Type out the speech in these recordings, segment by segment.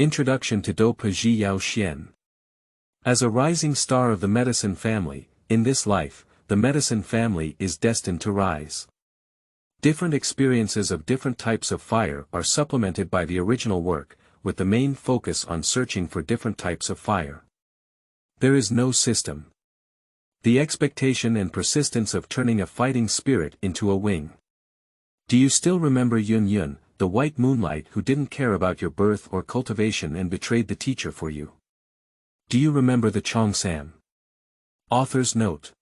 Introduction to Dou Po Jiao. As a rising star of the medicine family, in this life, the medicine family is destined to rise. Different experiences of different types of fire are supplemented by the original work, with the main focus on searching for different types of fire. There is no system. The expectation and persistence of turning a fighting spirit into a wing. Do you still remember Yun, the white moonlight who didn't care about your birth or cultivation and betrayed the teacher for you? Do you remember the cheongsam? Author's note.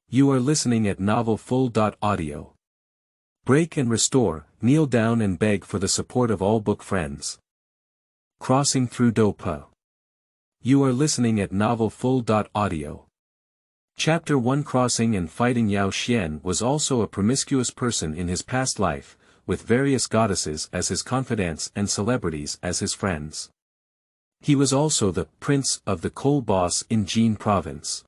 You are listening at novelfull.audio. Break and restore, kneel down and beg for the support of all book friends. Crossing through Dou Po. You are listening at novelfull.audio. Chapter 1. Crossing and fighting. Yao Xian was also a promiscuous person in his past life, with various goddesses as his confidants and celebrities as his friends. He was also the prince of the coal boss in Jin province.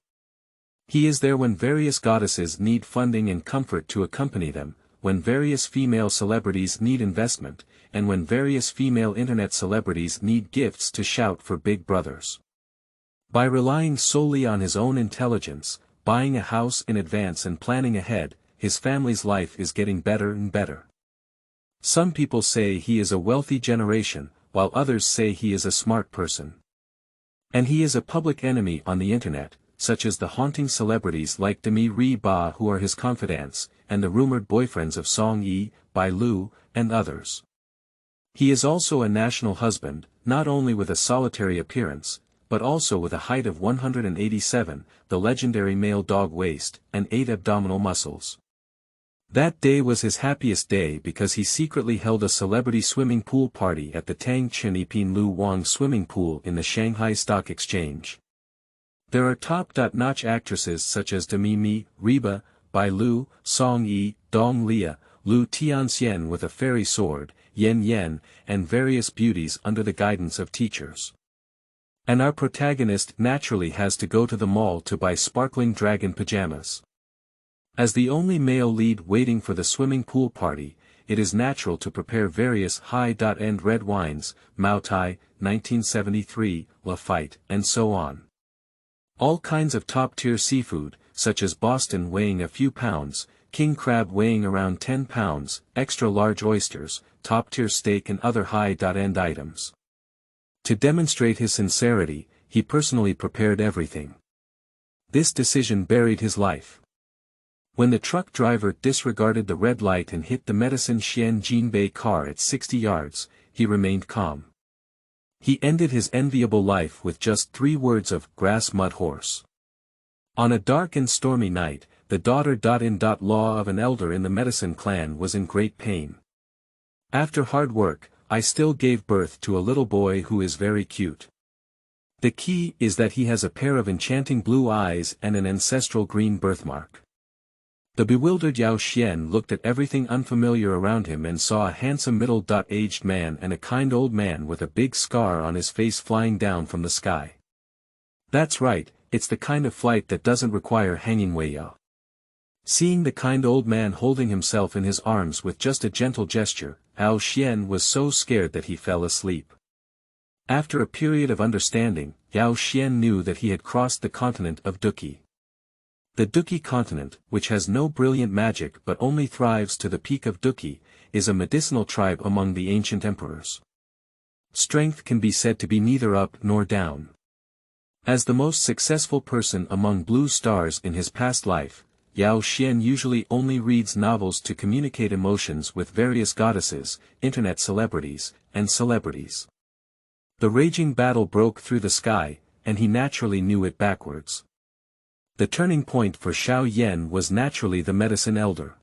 He is there when various goddesses need funding and comfort to accompany them, when various female celebrities need investment, and when various female internet celebrities need gifts to shout for big brothers. By relying solely on his own intelligence, buying a house in advance and planning ahead, his family's life is getting better and better. Some people say he is a wealthy generation, while others say he is a smart person. And he is a public enemy on the internet, such as the haunting celebrities like Demi Ba who are his confidants, and the rumored boyfriends of Song Yi, Bai Lu, and others. He is also a national husband, not only with a solitary appearance, but also with a height of 187, the legendary male dog waist, and 8 abdominal muscles. That day was his happiest day because he secretly held a celebrity swimming pool party at the Tang Chun Ipin Lu Wang swimming pool in the Shanghai Stock Exchange. There are top-notch actresses such as Demi Ba, Bai Lu, Song Yi, Dong Lia, Lu Tianxian with a fairy sword, Yen, and various beauties under the guidance of teachers. And our protagonist naturally has to go to the mall to buy sparkling dragon pajamas. As the only male lead waiting for the swimming pool party, it is natural to prepare various high-end red wines, Mao Tai, 1973, Lafite, and so on. All kinds of top-tier seafood, such as Boston weighing a few pounds, king crab weighing around 10 pounds, extra-large oysters, top-tier steak and other high-end items. To demonstrate his sincerity, he personally prepared everything. This decision buried his life. When the truck driver disregarded the red light and hit the medicine Xian Jinbei car at 60 yards, he remained calm. He ended his enviable life with just 3 words of grass mud horse. On a dark and stormy night, the daughter-in-law of an elder in the medicine clan was in great pain. After hard work, I still gave birth to a little boy who is very cute. The key is that he has a pair of enchanting blue eyes and an ancestral green birthmark. The bewildered Yao Xian looked at everything unfamiliar around him and saw a handsome middle-aged man and a kind old man with a big scar on his face flying down from the sky. That's right, it's the kind of flight that doesn't require hanging weiya. Seeing the kind old man holding himself in his arms with just a gentle gesture, Yao Xian was so scared that he fell asleep. After a period of understanding, Yao Xian knew that he had crossed the continent of Duqi. The Duqi continent, which has no brilliant magic but only thrives to the peak of Duqi, is a medicinal tribe among the ancient emperors. Strength can be said to be neither up nor down. As the most successful person among blue stars in his past life, Yao Xian usually only reads novels to communicate emotions with various goddesses, internet celebrities, and celebrities. The raging battle broke through the sky, and he naturally knew it backwards. The turning point for Xiao Yan was naturally the medicine elder.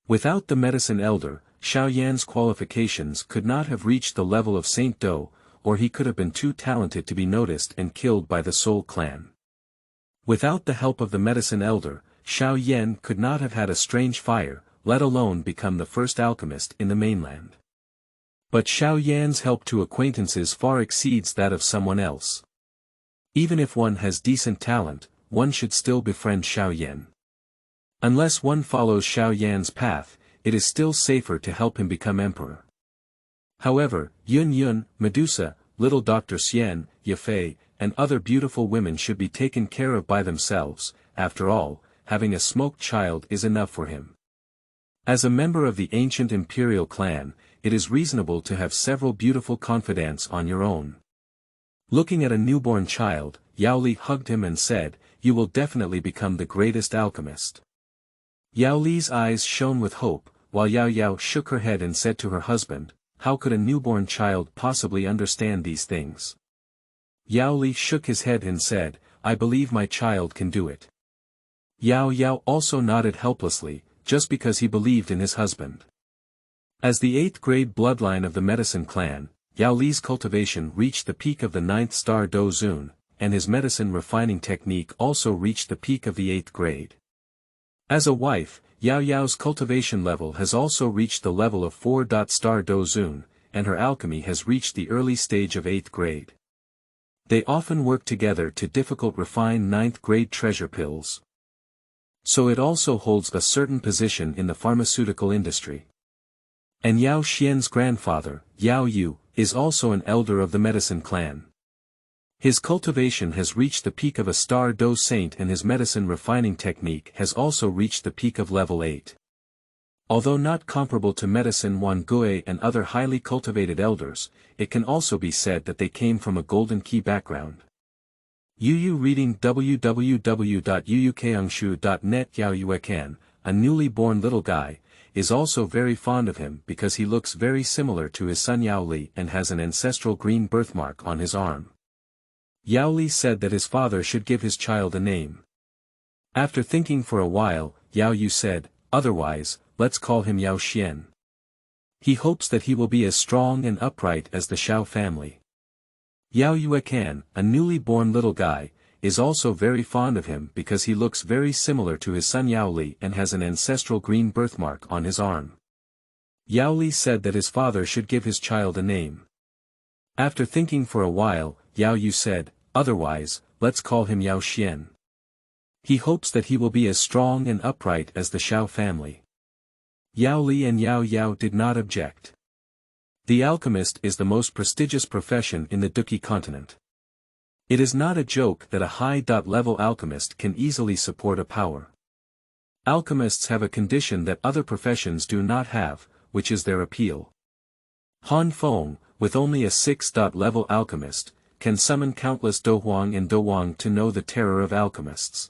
Without the medicine elder, Xiao Yan's qualifications could not have reached the level of Saint Dou, or he could have been too talented to be noticed and killed by the Soul clan. Without the help of the medicine elder, Xiao Yan could not have had a strange fire, let alone become the first alchemist in the mainland. But Xiao Yan's help to acquaintances far exceeds that of someone else. Even if one has decent talent, one should still befriend Xiao Yan. Unless one follows Xiao Yan's path, it is still safer to help him become emperor. However, Yun, Medusa, little Dr. Xian, Yafei, and other beautiful women should be taken care of by themselves. After all, having a smoked child is enough for him. As a member of the ancient imperial clan, it is reasonable to have several beautiful confidants on your own. Looking at a newborn child, Yao Li hugged him and said, "You will definitely become the greatest alchemist." Yao Li's eyes shone with hope, while Yao Yao shook her head and said to her husband, "How could a newborn child possibly understand these things?" Yao Li shook his head and said, "I believe my child can do it." Yao Yao also nodded helplessly, just because he believed in his husband. As the 8th grade bloodline of the medicine clan, Yao Li's cultivation reached the peak of the 9th star Do Zun, and his medicine refining technique also reached the peak of the 8th grade. As a wife, Yao Yao's cultivation level has also reached the level of 4-star Do Zun, and her alchemy has reached the early stage of 8th grade. They often work together to difficult refine 9th grade treasure pills. So it also holds a certain position in the pharmaceutical industry. And Yao Xian's grandfather, Yao Yu, is also an elder of the medicine clan. His cultivation has reached the peak of a star Do Saint, and his medicine refining technique has also reached the peak of level 8. Although not comparable to medicine Wan Gui and other highly cultivated elders, it can also be said that they came from a golden key background. Yu reading www.yuyukeangshu.net. Yao Yuekan, a newly born little guy, is also very fond of him because he looks very similar to his son Yao Li and has an ancestral green birthmark on his arm. Yao Li said that his father should give his child a name. After thinking for a while, Yao Yu said, "Otherwise, let's call him Yao Xian. He hopes that he will be as strong and upright as the Xiao family." Yao Yuekan, a newly born little guy, is also very fond of him because he looks very similar to his son Yao Li and has an ancestral green birthmark on his arm. Yao Li said that his father should give his child a name. After thinking for a while, Yao Yu said, "Otherwise, let's call him Yao Xian. He hopes that he will be as strong and upright as the Xiao family." Yao Li and Yao Yao did not object. The alchemist is the most prestigious profession in the Duqi continent. It is not a joke that a high-level alchemist can easily support a power. Alchemists have a condition that other professions do not have, which is their appeal. Han Feng, with only a 6-level alchemist, can summon countless Douhuang and Douwang to know the terror of alchemists.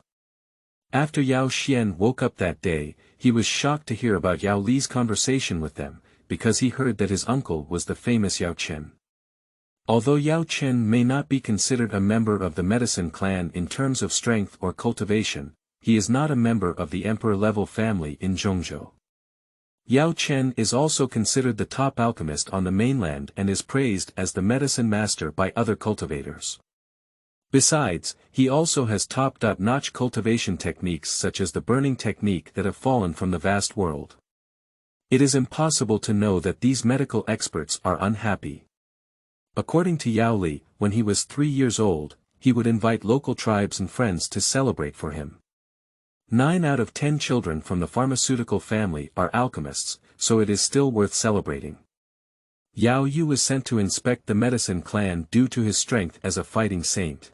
After Yao Xian woke up that day, he was shocked to hear about Yao Li's conversation with them, because he heard that his uncle was the famous Yao Chen. Although Yao Chen may not be considered a member of the medicine clan in terms of strength or cultivation, he is not a member of the emperor-level family in Zhongzhou. Yao Chen is also considered the top alchemist on the mainland and is praised as the medicine master by other cultivators. Besides, he also has top-notch cultivation techniques such as the burning technique that have fallen from the vast world. It is impossible to know that these medical experts are unhappy. According to Yao Li, when he was 3 years old, he would invite local tribes and friends to celebrate for him. 9 out of 10 children from the pharmaceutical family are alchemists, so it is still worth celebrating. Yao Yu was sent to inspect the medicine clan due to his strength as a fighting saint.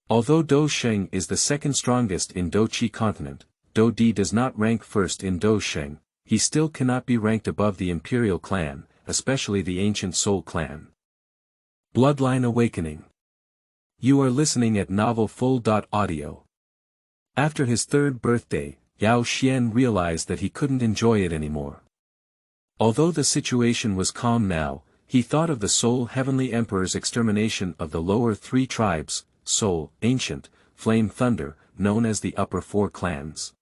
Although Do Sheng is the second strongest in Do Qi continent, Do Di does not rank first in Do Sheng, he still cannot be ranked above the imperial clan, especially the ancient Soul clan. Bloodline Awakening. You are listening at Novel Full.audio. After his 3rd birthday, Yao Xian realized that he couldn't enjoy it anymore. Although the situation was calm now, he thought of the Soul Heavenly Emperor's extermination of the lower 3 tribes, Soul, Ancient, Flame Thunder, known as the Upper 4 clans.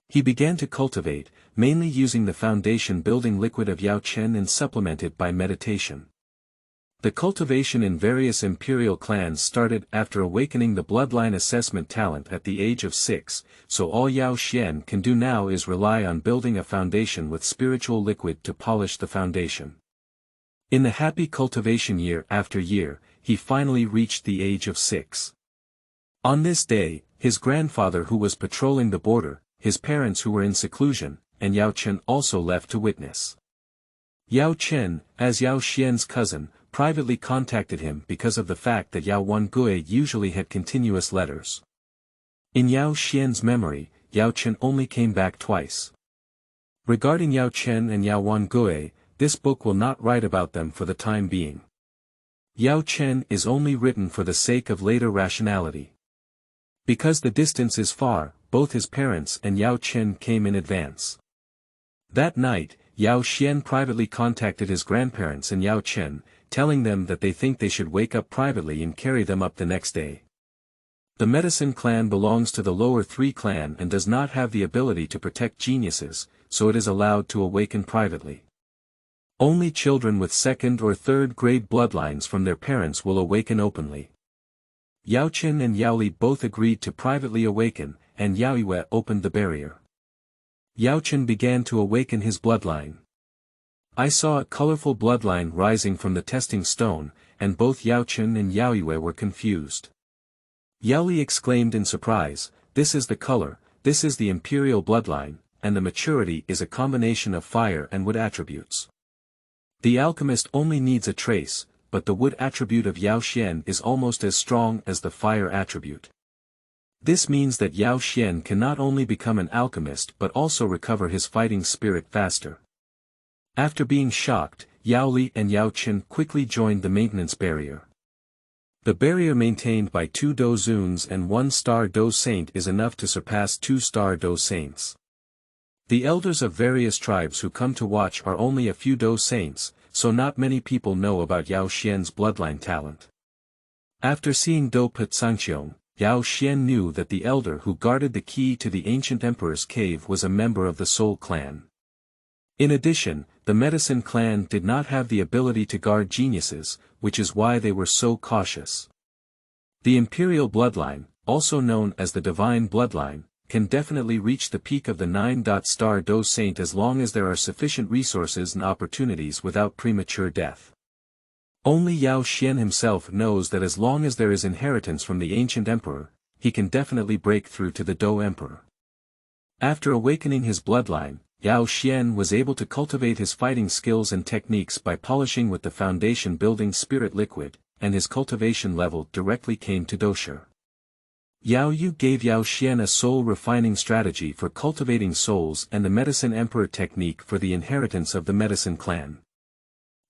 He began to cultivate, mainly using the foundation building liquid of Yao Chen and supplemented by meditation. The cultivation in various imperial clans started after awakening the bloodline assessment talent at the age of 6, so all Yao Xian can do now is rely on building a foundation with spiritual liquid to polish the foundation. In the happy cultivation year after year, he finally reached the age of 6. On this day, his grandfather who was patrolling the border, his parents who were in seclusion, and Yao Chen also left to witness. Yao Chen, as Yao Xian's cousin, privately contacted him because of the fact that Yao Wangui usually had continuous letters. In Yao Xian's memory, Yao Chen only came back twice. Regarding Yao Chen and Yao Wangui, this book will not write about them for the time being. Yao Chen is only written for the sake of later rationality. Because the distance is far, both his parents and Yao Chen came in advance. That night, Yao Xian privately contacted his grandparents and Yao Chen, telling them that they think they should wake up privately and carry them up the next day. The medicine clan belongs to the lower 3 clan and does not have the ability to protect geniuses, so it is allowed to awaken privately. Only children with 2nd or 3rd grade bloodlines from their parents will awaken openly. Yao Chen and Yao Li both agreed to privately awaken, and Yao Yue opened the barrier. Yao Chen began to awaken his bloodline. I saw a colorful bloodline rising from the testing stone, and both Yao Chen and Yao Yue were confused. Yao Li exclaimed in surprise, "This is the color, this is the imperial bloodline, and the maturity is a combination of fire and wood attributes. The alchemist only needs a trace, but the wood attribute of Yao Xian is almost as strong as the fire attribute. This means that Yao Xian can not only become an alchemist but also recover his fighting spirit faster." After being shocked, Yao Li and Yao Chen quickly joined the maintenance barrier. The barrier maintained by 2 Dou Zuns and 1-star Dou Saint is enough to surpass 2-star Dou Saints. The elders of various tribes who come to watch are only a few Dou Saints, so not many people know about Yao Xian's bloodline talent. After seeing Dou Po Tsangqiong, Yao Xian knew that the elder who guarded the key to the ancient emperor's cave was a member of the Soul clan. In addition, the medicine clan did not have the ability to guard geniuses, which is why they were so cautious. The imperial bloodline, also known as the divine bloodline, can definitely reach the peak of the 9-star Dou Saint as long as there are sufficient resources and opportunities without premature death. Only Yao Xian himself knows that as long as there is inheritance from the ancient emperor, he can definitely break through to the Dou emperor. After awakening his bloodline, Yao Xian was able to cultivate his fighting skills and techniques by polishing with the foundation building spirit liquid, and his cultivation level directly came to Doshir. Yao Yu gave Yao Xian a soul refining strategy for cultivating souls and the medicine emperor technique for the inheritance of the medicine clan.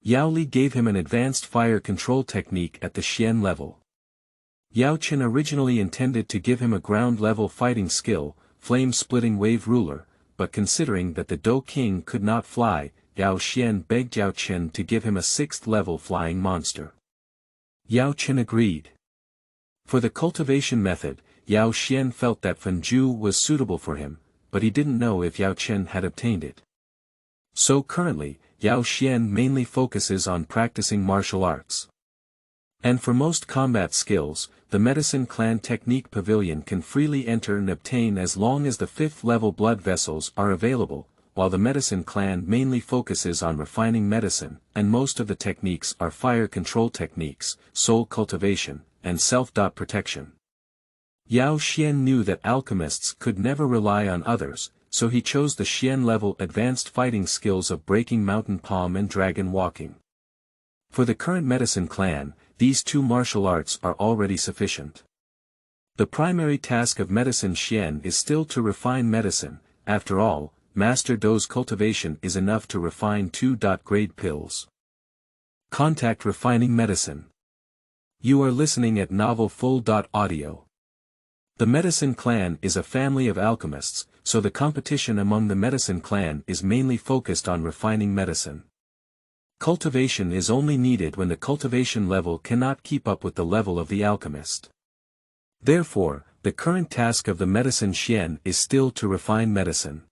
Yao Li gave him an advanced fire control technique at the Xian level. Yao Chen originally intended to give him a ground-level fighting skill, flame-splitting wave ruler, but considering that the Dou King could not fly, Yao Xian begged Yao Chen to give him a 6th-level flying monster. Yao Chen agreed. For the cultivation method, Yao Xian felt that Fenju was suitable for him, but he didn't know if Yao Chen had obtained it. So currently, Yao Xian mainly focuses on practicing martial arts. And for most combat skills, the medicine clan technique pavilion can freely enter and obtain as long as the 5th-level blood vessels are available, while the medicine clan mainly focuses on refining medicine, and most of the techniques are fire control techniques, soul cultivation, and self-protection. Yao Xian knew that alchemists could never rely on others, so he chose the Xian-level advanced fighting skills of breaking mountain palm and dragon walking. For the current medicine clan, these 2 martial arts are already sufficient. The primary task of medicine Xian is still to refine medicine. After all, Master Dou's cultivation is enough to refine 2-grade pills. Contact refining medicine. You are listening at novelfull.audio. The medicine clan is a family of alchemists, so the competition among the medicine clan is mainly focused on refining medicine. Cultivation is only needed when the cultivation level cannot keep up with the level of the alchemist. Therefore, the current task of the medicine Xian is still to refine medicine.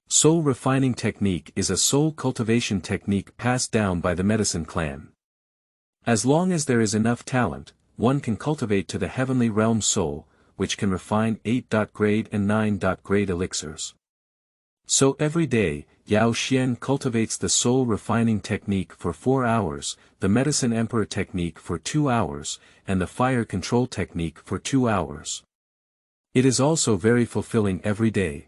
Soul refining technique is a soul cultivation technique passed down by the medicine clan. As long as there is enough talent, one can cultivate to the heavenly realm soul, which can refine 8-grade and 9-grade elixirs. So every day, Yao Xian cultivates the soul refining technique for 4 hours, the medicine emperor technique for 2 hours, and the fire control technique for 2 hours. It is also very fulfilling every day.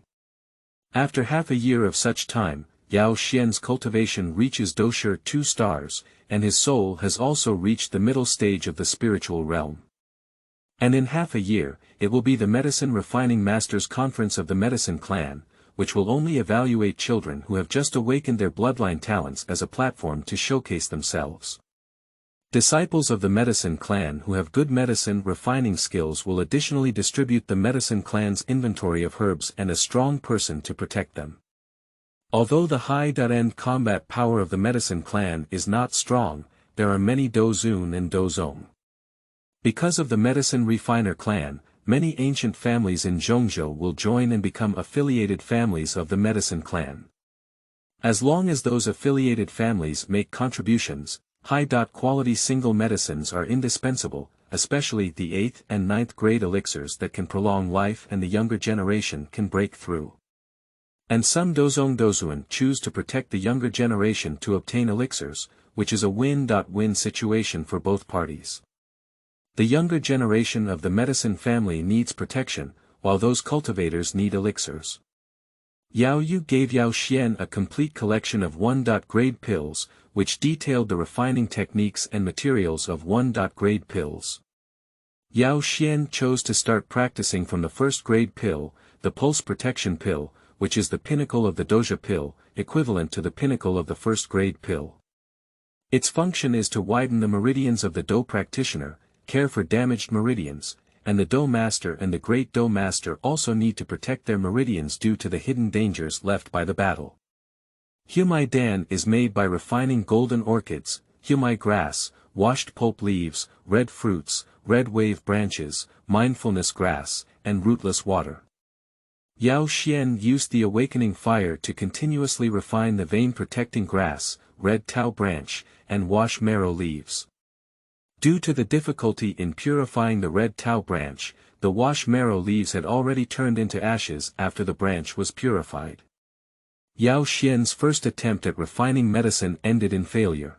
After half a year of such time, Yao Xian's cultivation reaches Doshir 2 stars, and his soul has also reached the middle stage of the spiritual realm. And in half a year, it will be the Medicine Refining Masters Conference of the Medicine Clan, which will only evaluate children who have just awakened their bloodline talents as a platform to showcase themselves. Disciples of the Medicine Clan who have good medicine refining skills will additionally distribute the Medicine Clan's inventory of herbs and a strong person to protect them. Although the high-end combat power of the Medicine Clan is not strong, there are many Dozun and Dozong. Because of the Medicine Refiner Clan, many ancient families in Zhongzhou will join and become affiliated families of the Medicine Clan. As long as those affiliated families make contributions, high-quality single medicines are indispensable, especially the 8th and 9th grade elixirs that can prolong life and the younger generation can break through. And some Dozong Dozuan choose to protect the younger generation to obtain elixirs, which is a win-win situation for both parties. The younger generation of the medicine family needs protection, while those cultivators need elixirs. Yao Yu gave Yao Xian a complete collection of 1-grade pills, which detailed the refining techniques and materials of 1-grade pills. Yao Xian chose to start practicing from the 1st-grade pill, the pulse protection pill, which is the pinnacle of the doja pill, equivalent to the pinnacle of the 1st-grade pill. Its function is to widen the meridians of the Dou practitioner, care for damaged meridians, and the Dou Master and the Great Dou Master also need to protect their meridians due to the hidden dangers left by the battle. Humai Dan is made by refining golden orchids, humai grass, washed pulp leaves, red fruits, red wave branches, mindfulness grass, and rootless water. Yao Xian used the awakening fire to continuously refine the vein-protecting grass, red tau branch, and wash marrow leaves. Due to the difficulty in purifying the red tau branch, the wash marrow leaves had already turned into ashes after the branch was purified. Yao Xian's first attempt at refining medicine ended in failure.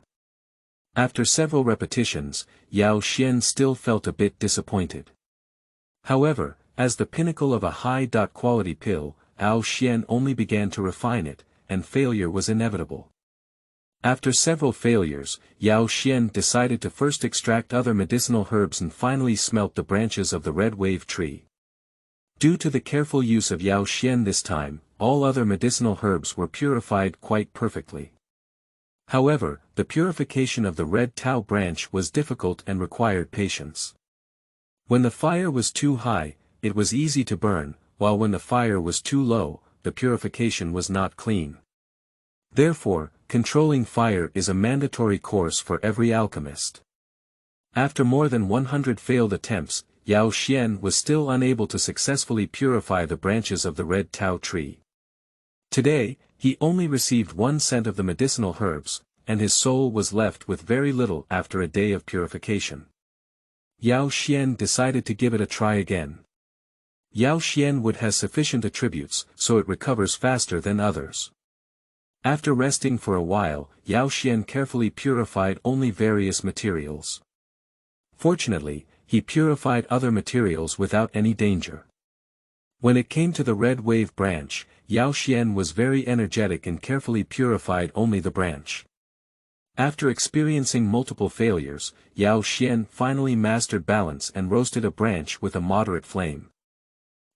After several repetitions, Yao Xian still felt a bit disappointed. However, as the pinnacle of a high-quality pill, Yao Xian only began to refine it, and failure was inevitable. After several failures, Yao Xian decided to first extract other medicinal herbs and finally smelt the branches of the red wave tree. Due to the careful use of Yao Xian this time, all other medicinal herbs were purified quite perfectly. However, the purification of the red tau branch was difficult and required patience. When the fire was too high, it was easy to burn, while when the fire was too low, the purification was not clean. Therefore, controlling fire is a mandatory course for every alchemist. After more than 100 failed attempts, Yao Xian was still unable to successfully purify the branches of the red tau tree. Today, he only received 1 cent of the medicinal herbs, and his soul was left with very little after a day of purification. Yao Xian decided to give it a try again. Yao Xian wood has sufficient attributes, so it recovers faster than others. After resting for a while, Yao Xian carefully purified only various materials. Fortunately, he purified other materials without any danger. When it came to the red wave branch, Yao Xian was very energetic and carefully purified only the branch. After experiencing multiple failures, Yao Xian finally mastered balance and roasted a branch with a moderate flame.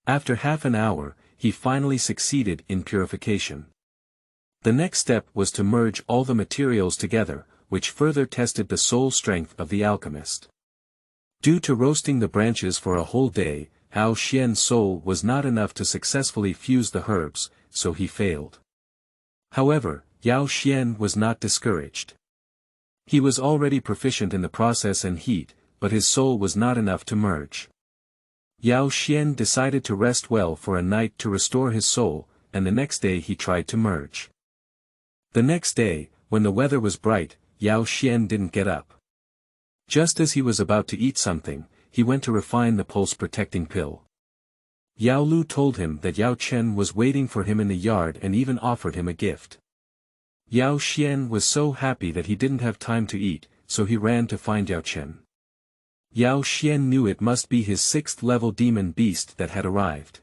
After half an hour, he finally succeeded in purification. The next step was to merge all the materials together, which further tested the soul strength of the alchemist. Due to roasting the branches for a whole day, Yao Xian's soul was not enough to successfully fuse the herbs, so he failed. However, Yao Xian was not discouraged. He was already proficient in the process and heat, but his soul was not enough to merge. Yao Xian decided to rest well for a night to restore his soul, and the next day he tried to merge. The next day, when the weather was bright, Yao Xian didn't get up. Just as he was about to eat something, he went to refine the pulse-protecting pill. Yao Lu told him that Yao Chen was waiting for him in the yard and even offered him a gift. Yao Xian was so happy that he didn't have time to eat, so he ran to find Yao Chen. Yao Xian knew it must be his 6th-level demon beast that had arrived.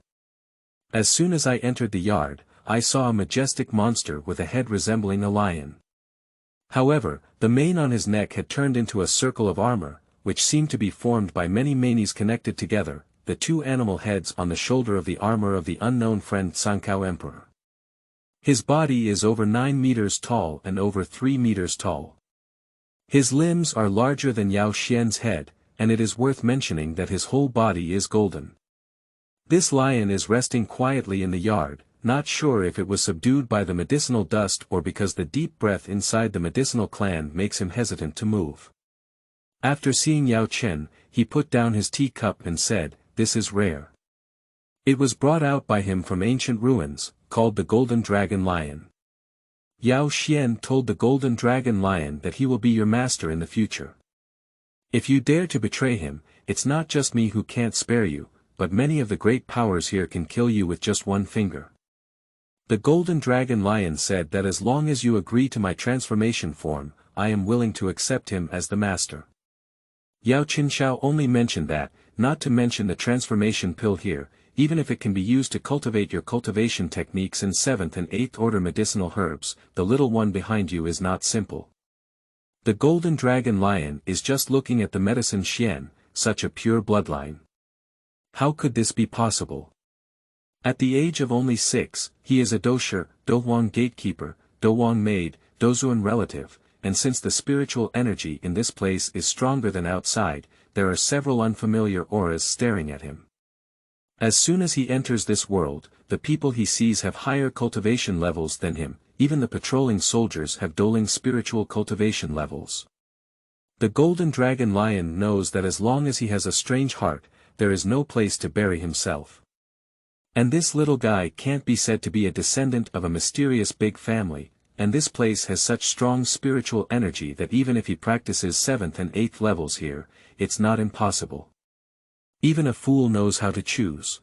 As soon as I entered the yard, I saw a majestic monster with a head resembling a lion. However, the mane on his neck had turned into a circle of armor, which seemed to be formed by many manes connected together, the two animal heads on the shoulder of the armor of the unknown friend Sankao Emperor. His body is over 9 meters tall and over 3 meters tall. His limbs are larger than Yao Xian's head, and it is worth mentioning that his whole body is golden. This lion is resting quietly in the yard, not sure if it was subdued by the medicinal dust or because the deep breath inside the medicinal clan makes him hesitant to move. After seeing Yao Chen, he put down his teacup and said, "This is rare. It was brought out by him from ancient ruins, called the Golden Dragon Lion." Yao Xian told the Golden Dragon Lion that he will be your master in the future. If you dare to betray him, it's not just me who can't spare you, but many of the great powers here can kill you with just one finger. The Golden Dragon Lion said that as long as you agree to my transformation form, I am willing to accept him as the master. Yao Qinshao only mentioned that, not to mention the transformation pill here, even if it can be used to cultivate your cultivation techniques in 7th and 8th order medicinal herbs, the little one behind you is not simple. The Golden Dragon Lion is just looking at the medicine Xian, such a pure bloodline. How could this be possible? At the age of only 6, he is a Doshi, Douhuang gatekeeper, Douhuang maid, Dozuan relative, and since the spiritual energy in this place is stronger than outside, there are several unfamiliar auras staring at him. As soon as he enters this world, the people he sees have higher cultivation levels than him, even the patrolling soldiers have dueling spiritual cultivation levels. The Golden Dragon Lion knows that as long as he has a strange heart, there is no place to bury himself. And this little guy can't be said to be a descendant of a mysterious big family, and this place has such strong spiritual energy that even if he practices 7th and 8th levels here, it's not impossible. Even a fool knows how to choose.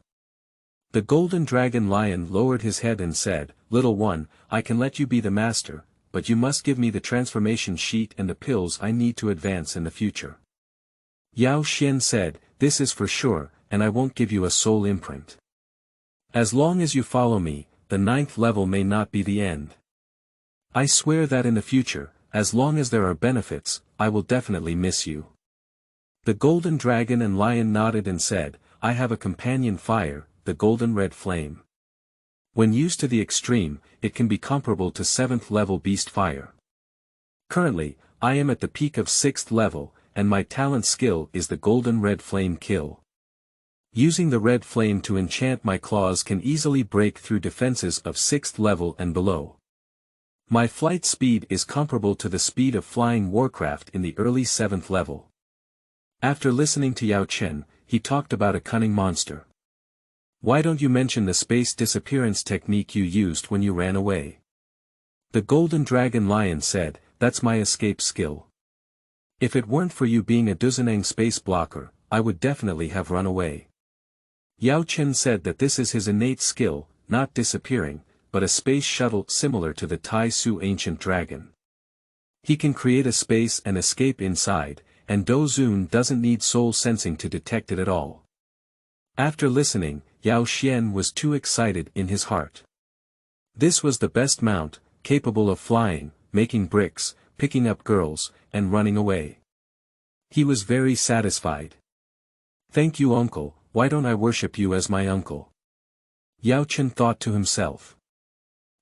The Golden Dragon Lion lowered his head and said, "Little one, I can let you be the master, but you must give me the transformation sheet and the pills I need to advance in the future." Yao Xian said, "This is for sure, and I won't give you a soul imprint. As long as you follow me, the 9th level may not be the end. I swear that in the future, as long as there are benefits, I will definitely miss you." The Golden Dragon and Lion nodded and said, "I have a companion fire, the Golden Red Flame. When used to the extreme, it can be comparable to 7th level beast fire. Currently, I am at the peak of 6th level, and my talent skill is the Golden Red Flame Kill. Using the red flame to enchant my claws can easily break through defenses of 6th level and below. My flight speed is comparable to the speed of flying warcraft in the early 7th level." After listening to Yao Chen, he talked about a cunning monster. "Why don't you mention the space disappearance technique you used when you ran away?" The Golden Dragon Lion said, "That's my escape skill. If it weren't for you being a Duzanang space blocker, I would definitely have run away." Yao Chen said that this is his innate skill, not disappearing, but a space shuttle similar to the Tai Su ancient dragon. He can create a space and escape inside, and Dozun doesn't need soul sensing to detect it at all. After listening, Yao Xian was too excited in his heart. This was the best mount, capable of flying, making bricks, picking up girls, and running away. He was very satisfied. "Thank you, uncle, why don't I worship you as my uncle?" Yao Chen thought to himself.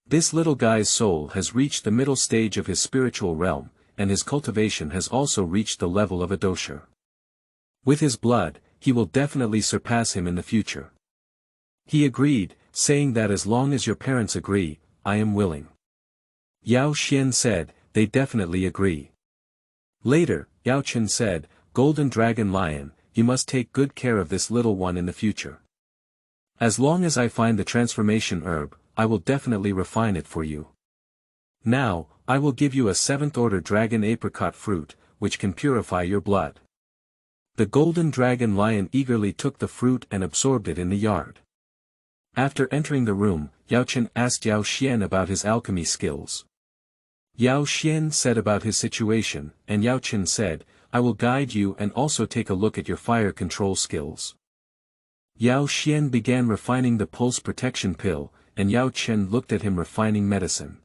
This little guy's soul has reached the middle stage of his spiritual realm, and his cultivation has also reached the level of a Doshi. With his blood, he will definitely surpass him in the future. He agreed, saying that as long as your parents agree, I am willing. Yao Xian said, "They definitely agree." Later, Yao Chen said, "Golden Dragon Lion, you must take good care of this little one in the future. As long as I find the transformation herb, I will definitely refine it for you. Now, I will give you a 7th order dragon apricot fruit, which can purify your blood." The Golden Dragon Lion eagerly took the fruit and absorbed it in the yard. After entering the room, Yao Chen asked Yao Xian about his alchemy skills. Yao Xian said about his situation, and Yao Chen said, "I will guide you and also take a look at your fire control skills." Yao Xian began refining the pulse protection pill, and Yao Chen looked at him refining medicine.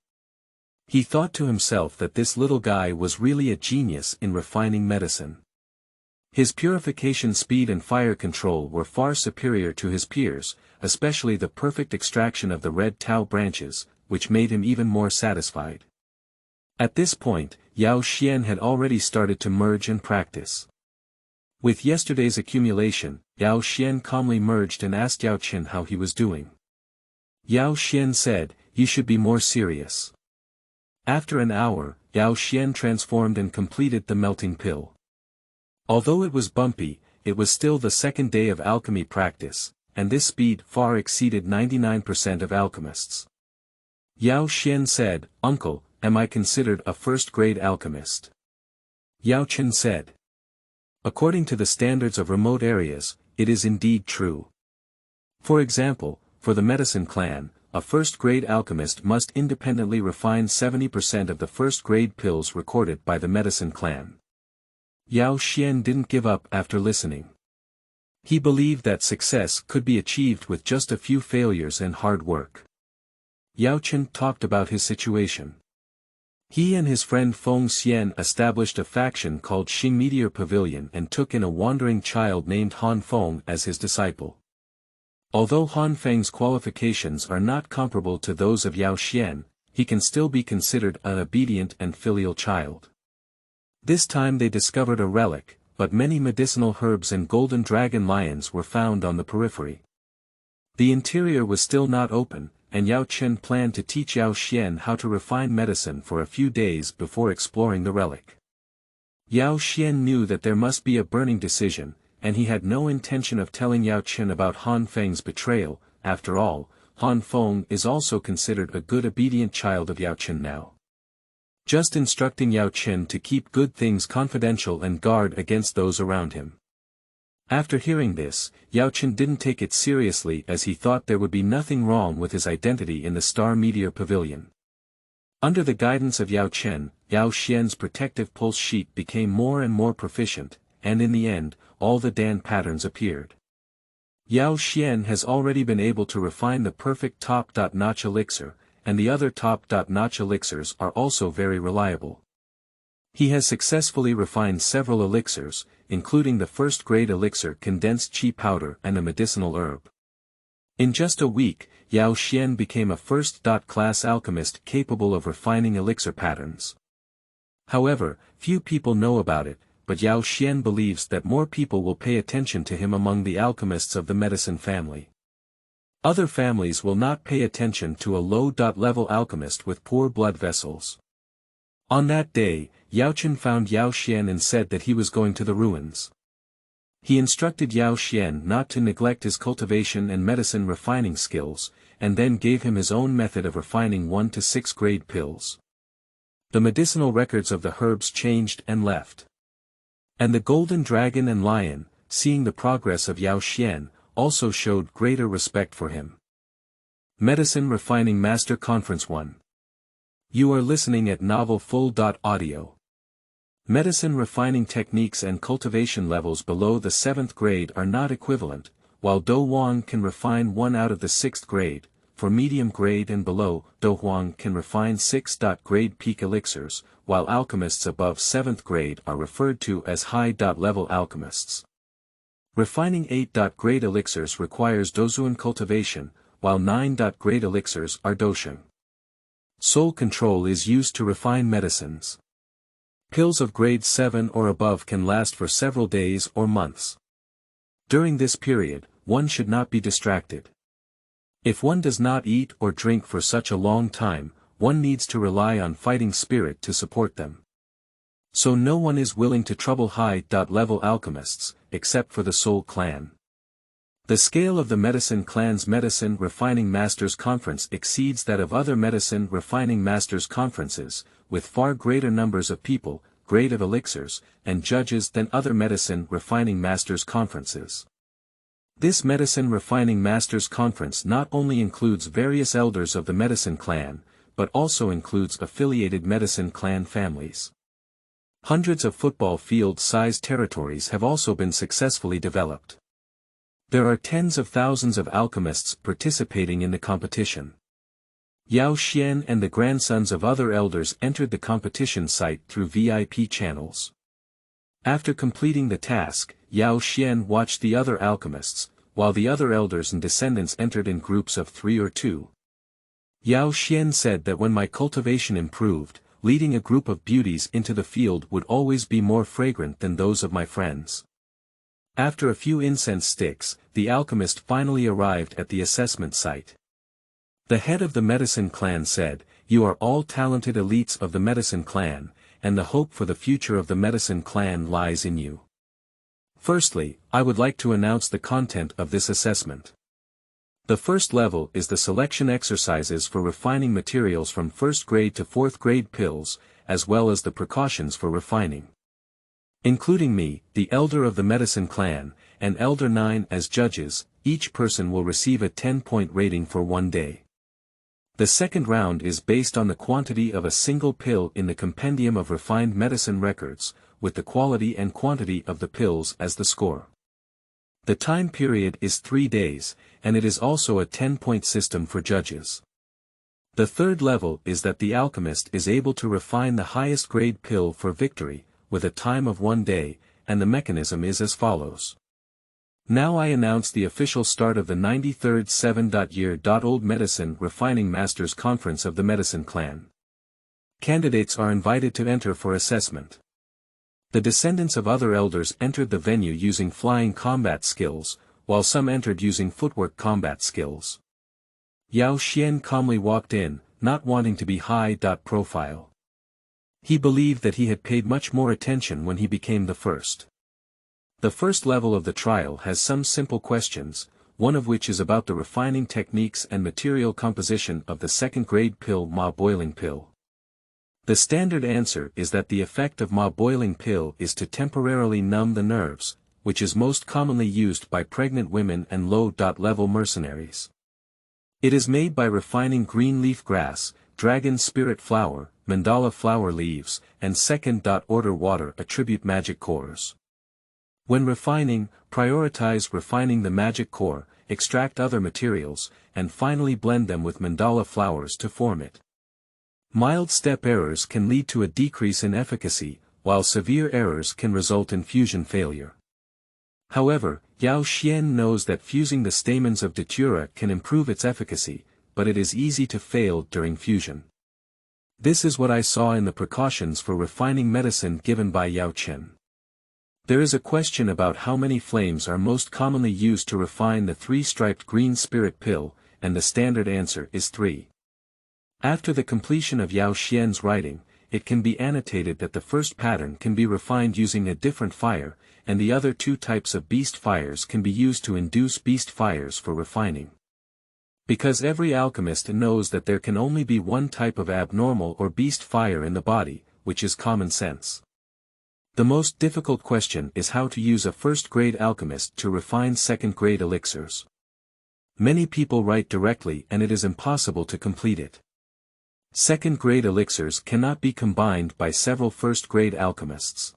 He thought to himself that this little guy was really a genius in refining medicine. His purification speed and fire control were far superior to his peers, especially the perfect extraction of the red tau branches, which made him even more satisfied. At this point, Yao Xian had already started to merge and practice. With yesterday's accumulation, Yao Xian calmly merged and asked Yao Chen how he was doing. Yao Xian said, "You should be more serious." After an hour, Yao Xian transformed and completed the melting pill. Although it was bumpy, it was still the second day of alchemy practice, and this speed far exceeded 99% of alchemists. Yao Xian said, "Uncle, am I considered a first-grade alchemist?" Yao Chen said, "According to the standards of remote areas, it is indeed true. For example, for the medicine clan, a first-grade alchemist must independently refine 70% of the first-grade pills recorded by the medicine clan." Yao Xian didn't give up after listening. He believed that success could be achieved with just a few failures and hard work. Yao Chen talked about his situation. He and his friend Feng Xian established a faction called Xing Meteor Pavilion and took in a wandering child named Han Feng as his disciple. Although Han Feng's qualifications are not comparable to those of Yao Xian, he can still be considered an obedient and filial child. This time they discovered a relic, but many medicinal herbs and golden dragon lions were found on the periphery. The interior was still not open, and Yao Chen planned to teach Yao Xian how to refine medicine for a few days before exploring the relic. Yao Xian knew that there must be a burning decision, and he had no intention of telling Yao Chen about Han Feng's betrayal. After all, Han Feng is also considered a good obedient child of Yao Chen now. Just instructing Yao Chen to keep good things confidential and guard against those around him. After hearing this, Yao Chen didn't take it seriously as he thought there would be nothing wrong with his identity in the Star Meteor Pavilion. Under the guidance of Yao Chen, Yao Xian's protective pulse sheet became more and more proficient, and in the end, all the Dan patterns appeared. Yao Xian has already been able to refine the perfect top-notch elixir, and the other top-notch elixirs are also very reliable. He has successfully refined several elixirs, including the first-grade elixir condensed qi powder and a medicinal herb. In just a week, Yao Xian became a first-class alchemist capable of refining elixir patterns. However, few people know about it, but Yao Xian believes that more people will pay attention to him among the alchemists of the medicine family. Other families will not pay attention to a low-level alchemist with poor blood vessels. On that day, Yao Chen found Yao Xian and said that he was going to the ruins. He instructed Yao Xian not to neglect his cultivation and medicine refining skills, and then gave him his own method of refining 1 to 6 grade pills. The medicinal records of the herbs changed and left. And the golden dragon and lion, seeing the progress of Yao Xian, also showed greater respect for him. Medicine Refining Master Conference 1. You are listening at Novel Full.audio. Medicine refining techniques and cultivation levels below the 7th grade are not equivalent, while Dou Huang can refine 1 out of the 6th grade, for medium grade and below, Dou Huang can refine 6th grade peak elixirs, while alchemists above 7th grade are referred to as high-level alchemists. Refining 8th grade elixirs requires Dozuan cultivation, while 9th grade elixirs are Dosheng. Soul control is used to refine medicines. Pills of grade 7 or above can last for several days or months. During this period, one should not be distracted. If one does not eat or drink for such a long time, one needs to rely on fighting spirit to support them. So no one is willing to trouble high-level alchemists, except for the Soul Clan. The scale of the Medicine Clan's Medicine Refining Masters Conference exceeds that of other Medicine Refining Masters Conferences, with far greater numbers of people, grade of elixirs, and judges than other Medicine Refining Masters Conferences. This Medicine Refining Masters Conference not only includes various elders of the Medicine Clan, but also includes affiliated Medicine Clan families. Hundreds of football field-sized territories have also been successfully developed. There are tens of thousands of alchemists participating in the competition. Yao Xian and the grandsons of other elders entered the competition site through VIP channels. After completing the task, Yao Xian watched the other alchemists, while the other elders and descendants entered in groups of 3 or 2. Yao Xian said that when my cultivation improved, leading a group of beauties into the field would always be more fragrant than those of my friends. After a few incense sticks, the alchemist finally arrived at the assessment site. The head of the medicine clan said, "You are all talented elites of the medicine clan, and the hope for the future of the medicine clan lies in you. Firstly, I would like to announce the content of this assessment. The first level is the selection exercises for refining materials from 1st grade to 4th grade pills, as well as the precautions for refining. Including me, the elder of the medicine clan, and elder 9 as judges, each person will receive a 10-point rating for 1 day. The second round is based on the quantity of a single pill in the compendium of refined medicine records, with the quality and quantity of the pills as the score. The time period is 3 days, and it is also a 10-point system for judges. The third level is that the alchemist is able to refine the highest grade pill for victory, with a time of 1 day, and the mechanism is as follows. Now I announce the official start of the 93rd 7-year-old Medicine Refining Masters Conference of the Medicine Clan. Candidates are invited to enter for assessment. The descendants of other elders entered the venue using flying combat skills, while some entered using footwork combat skills. Yao Xian calmly walked in, not wanting to be high-profile. He believed that he had paid much more attention when he became the first. The first level of the trial has some simple questions, one of which is about the refining techniques and material composition of the 2nd grade pill Ma boiling pill. The standard answer is that the effect of Ma boiling pill is to temporarily numb the nerves, which is most commonly used by pregnant women and low-level mercenaries. It is made by refining green leaf grass, dragon spirit flower, mandala flower leaves, and 2nd order water attribute magic cores. When refining, prioritize refining the magic core, extract other materials, and finally blend them with mandala flowers to form it. Mild step errors can lead to a decrease in efficacy, while severe errors can result in fusion failure. However, Yao Xian knows that fusing the stamens of datura can improve its efficacy, but it is easy to fail during fusion. This is what I saw in the precautions for refining medicine given by Yao Chen. There is a question about how many flames are most commonly used to refine the 3-striped green spirit pill, and the standard answer is 3. After the completion of Yao Xian's writing, it can be annotated that the first pattern can be refined using a different fire, and the other 2 types of beast fires can be used to induce beast fires for refining. Because every alchemist knows that there can only be one type of abnormal or beast fire in the body, which is common sense. The most difficult question is how to use a 1st-grade alchemist to refine 2nd-grade elixirs. Many people write directly and it is impossible to complete it. 2nd-grade elixirs cannot be combined by several 1st-grade alchemists.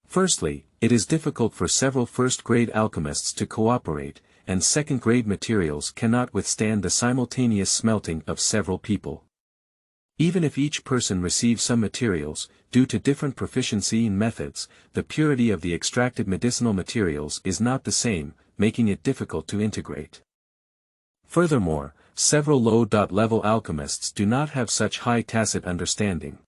Firstly, it is difficult for several 1st-grade alchemists to cooperate, and 2nd-grade materials cannot withstand the simultaneous smelting of several people. Even if each person receives some materials, due to different proficiency in methods, the purity of the extracted medicinal materials is not the same, making it difficult to integrate. Furthermore, several low-level alchemists do not have such high tacit understanding.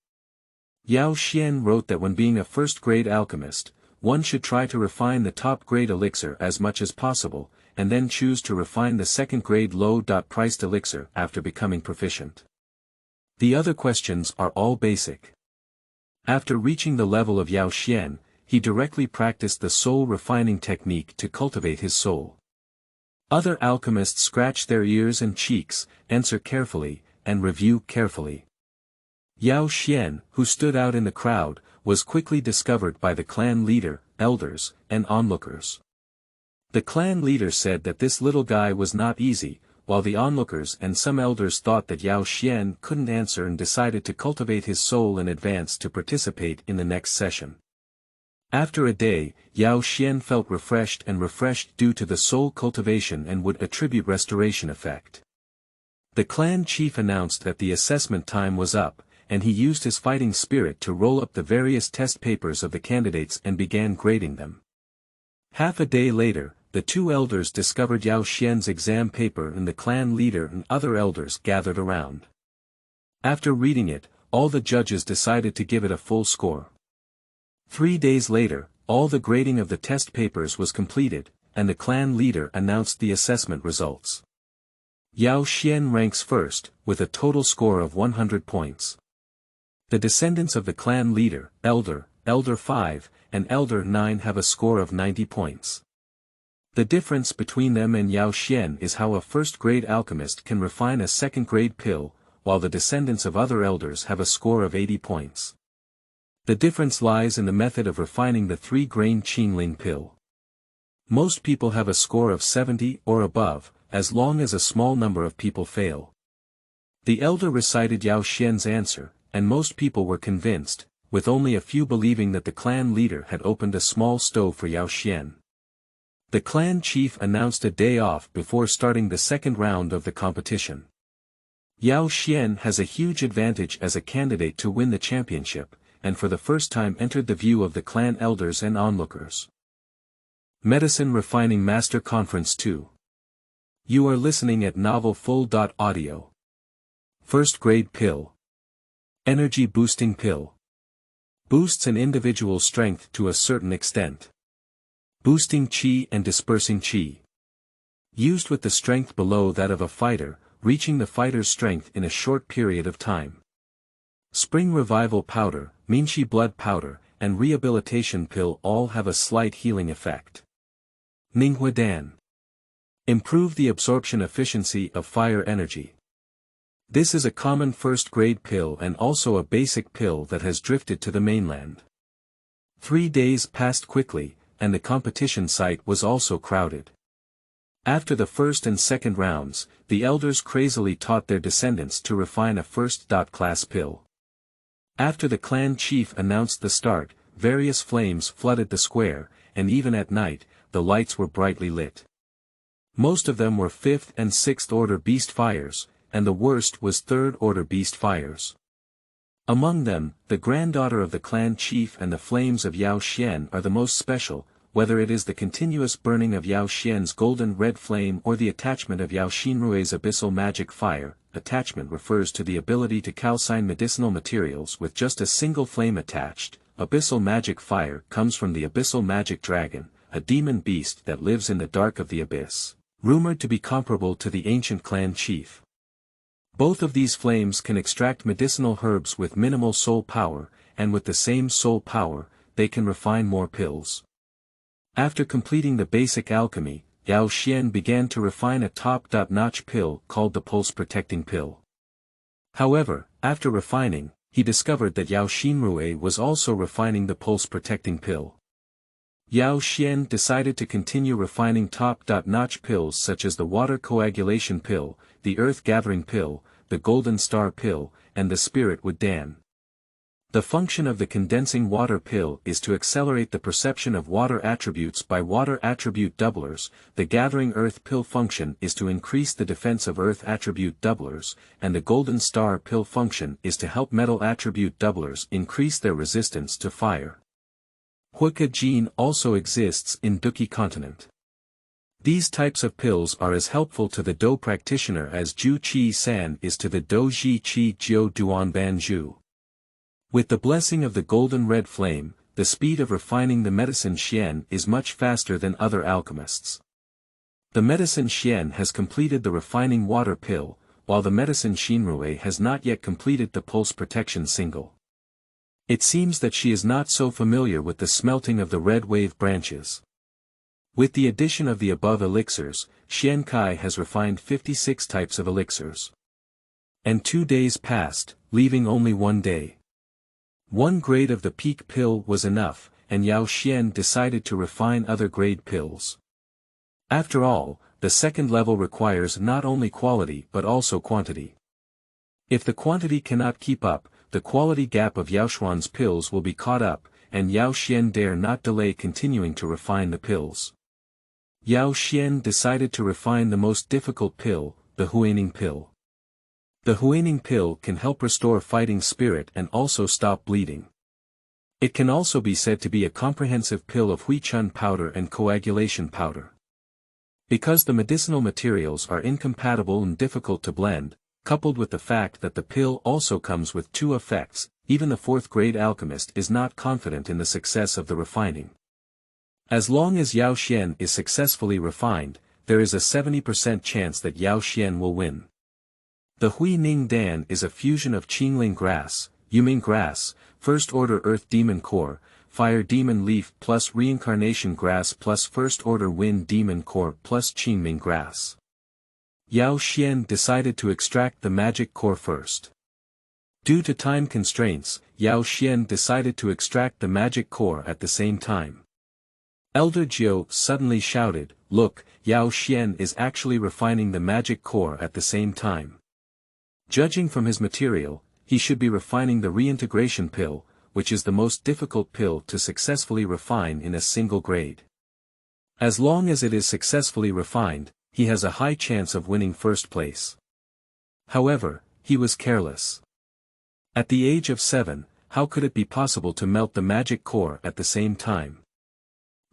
Yao Xian wrote that when being a 1st-grade alchemist, one should try to refine the top-grade elixir as much as possible, and then choose to refine the 2nd-grade low-priced elixir after becoming proficient. The other questions are all basic. After reaching the level of Yao Xian, he directly practiced the soul refining technique to cultivate his soul. Other alchemists scratch their ears and cheeks, answer carefully, and review carefully. Yao Xian, who stood out in the crowd, was quickly discovered by the clan leader, elders, and onlookers. The clan leader said that this little guy was not easy, while the onlookers and some elders thought that Yao Xian couldn't answer and decided to cultivate his soul in advance to participate in the next session. After a day, Yao Xian felt refreshed due to the soul cultivation and would attribute restoration effect. The clan chief announced that the assessment time was up, and he used his fighting spirit to roll up the various test papers of the candidates and began grading them. Half a day later, the two elders discovered Yao Xian's exam paper and the clan leader and other elders gathered around. After reading it, all the judges decided to give it a full score. 3 days later, all the grading of the test papers was completed, and the clan leader announced the assessment results. Yao Xian ranks first, with a total score of 100 points. The descendants of the clan leader, Elder 5, and Elder 9 have a score of 90 points. The difference between them and Yao Xian is how a first-grade alchemist can refine a second-grade pill, while the descendants of other elders have a score of 80 points. The difference lies in the method of refining the 3-grain Qingling pill. Most people have a score of 70 or above, as long as a small number of people fail. The elder recited Yao Xian's answer, and most people were convinced, with only a few believing that the clan leader had opened a small stove for Yao Xian. The clan chief announced a day off before starting the second round of the competition. Yao Xian has a huge advantage as a candidate to win the championship, and for the first time entered the view of the clan elders and onlookers. Medicine Refining Master Conference 2. You are listening at Novel Full.audio. First grade pill. Energy boosting pill. Boosts an individual's strength to a certain extent. Boosting chi and dispersing chi. Used with the strength below that of a fighter, reaching the fighter's strength in a short period of time. Spring Revival Powder, Minchi Blood Powder, and Rehabilitation Pill all have a slight healing effect. Ninghua Dan. Improve the absorption efficiency of fire energy. This is a common first-grade pill and also a basic pill that has drifted to the mainland. 3 days passed quickly, and the competition site was also crowded. After the first and second rounds, the elders crazily taught their descendants to refine a first-class pill. After the clan chief announced the start, various flames flooded the square, and even at night, the lights were brightly lit. Most of them were 5th and 6th order beast fires, and the worst was 3rd order beast fires. Among them, the granddaughter of the clan chief and the flames of Yao Xian are the most special, whether it is the continuous burning of Yao Xian's golden red flame or the attachment of Yao Xinrue's abyssal magic fire. Attachment refers to the ability to calcine medicinal materials with just a single flame attached. Abyssal magic fire comes from the abyssal magic dragon, a demon beast that lives in the dark of the abyss, rumored to be comparable to the ancient clan chief. Both of these flames can extract medicinal herbs with minimal soul power, and with the same soul power, they can refine more pills. After completing the basic alchemy, Yao Xian began to refine a top-notch pill called the pulse-protecting pill. However, after refining, he discovered that Yao Xinrue was also refining the pulse-protecting pill. Yao Xian decided to continue refining top-notch pills such as the water coagulation pill, the earth-gathering pill, the golden star pill, and the spirit wood dan. The function of the condensing water pill is to accelerate the perception of water attributes by water attribute doublers. The gathering earth pill function is to increase the defense of earth attribute doublers, and the golden star pill function is to help metal attribute doublers increase their resistance to fire. Huika gene also exists in Duqi continent. These types of pills are as helpful to the Dou practitioner as Ju Qi San is to the Dou Ji Qi Jiu Duan Ban Zhu. With the blessing of the golden red flame, the speed of refining the medicine Xian is much faster than other alchemists. The medicine Xian has completed the refining water pill, while the medicine Xinrue has not yet completed the pulse protection single. It seems that she is not so familiar with the smelting of the red wave branches. With the addition of the above elixirs, Xian Kai has refined 56 types of elixirs. And 2 days passed, leaving only 1 day. 1 grade of the peak pill was enough, and Yao Xian decided to refine other grade pills. After all, the second level requires not only quality but also quantity. If the quantity cannot keep up, the quality gap of Yao Xuan's pills will be caught up, and Yao Xian dare not delay continuing to refine the pills. Yao Xian decided to refine the most difficult pill, the Huaning pill. The Huining pill can help restore fighting spirit and also stop bleeding. It can also be said to be a comprehensive pill of Huichun powder and coagulation powder. Because the medicinal materials are incompatible and difficult to blend, coupled with the fact that the pill also comes with two effects, even the fourth-grade alchemist is not confident in the success of the refining. As long as Yao Xian is successfully refined, there is a 70% chance that Yao Xian will win. The Hui Ning Dan is a fusion of Qingling grass, Yuming grass, first-order earth demon core, fire demon leaf plus reincarnation grass plus first-order wind demon core plus Qingming grass. Yao Xian decided to extract the magic core first. Due to time constraints, Yao Xian decided to extract the magic core at the same time. Elder Jiu suddenly shouted, "Look, Yao Xian is actually refining the magic core at the same time." Judging from his material, he should be refining the reintegration pill, which is the most difficult pill to successfully refine in a single grade. As long as it is successfully refined, he has a high chance of winning first place. However, he was careless. At the age of 7, how could it be possible to melt the magic core at the same time?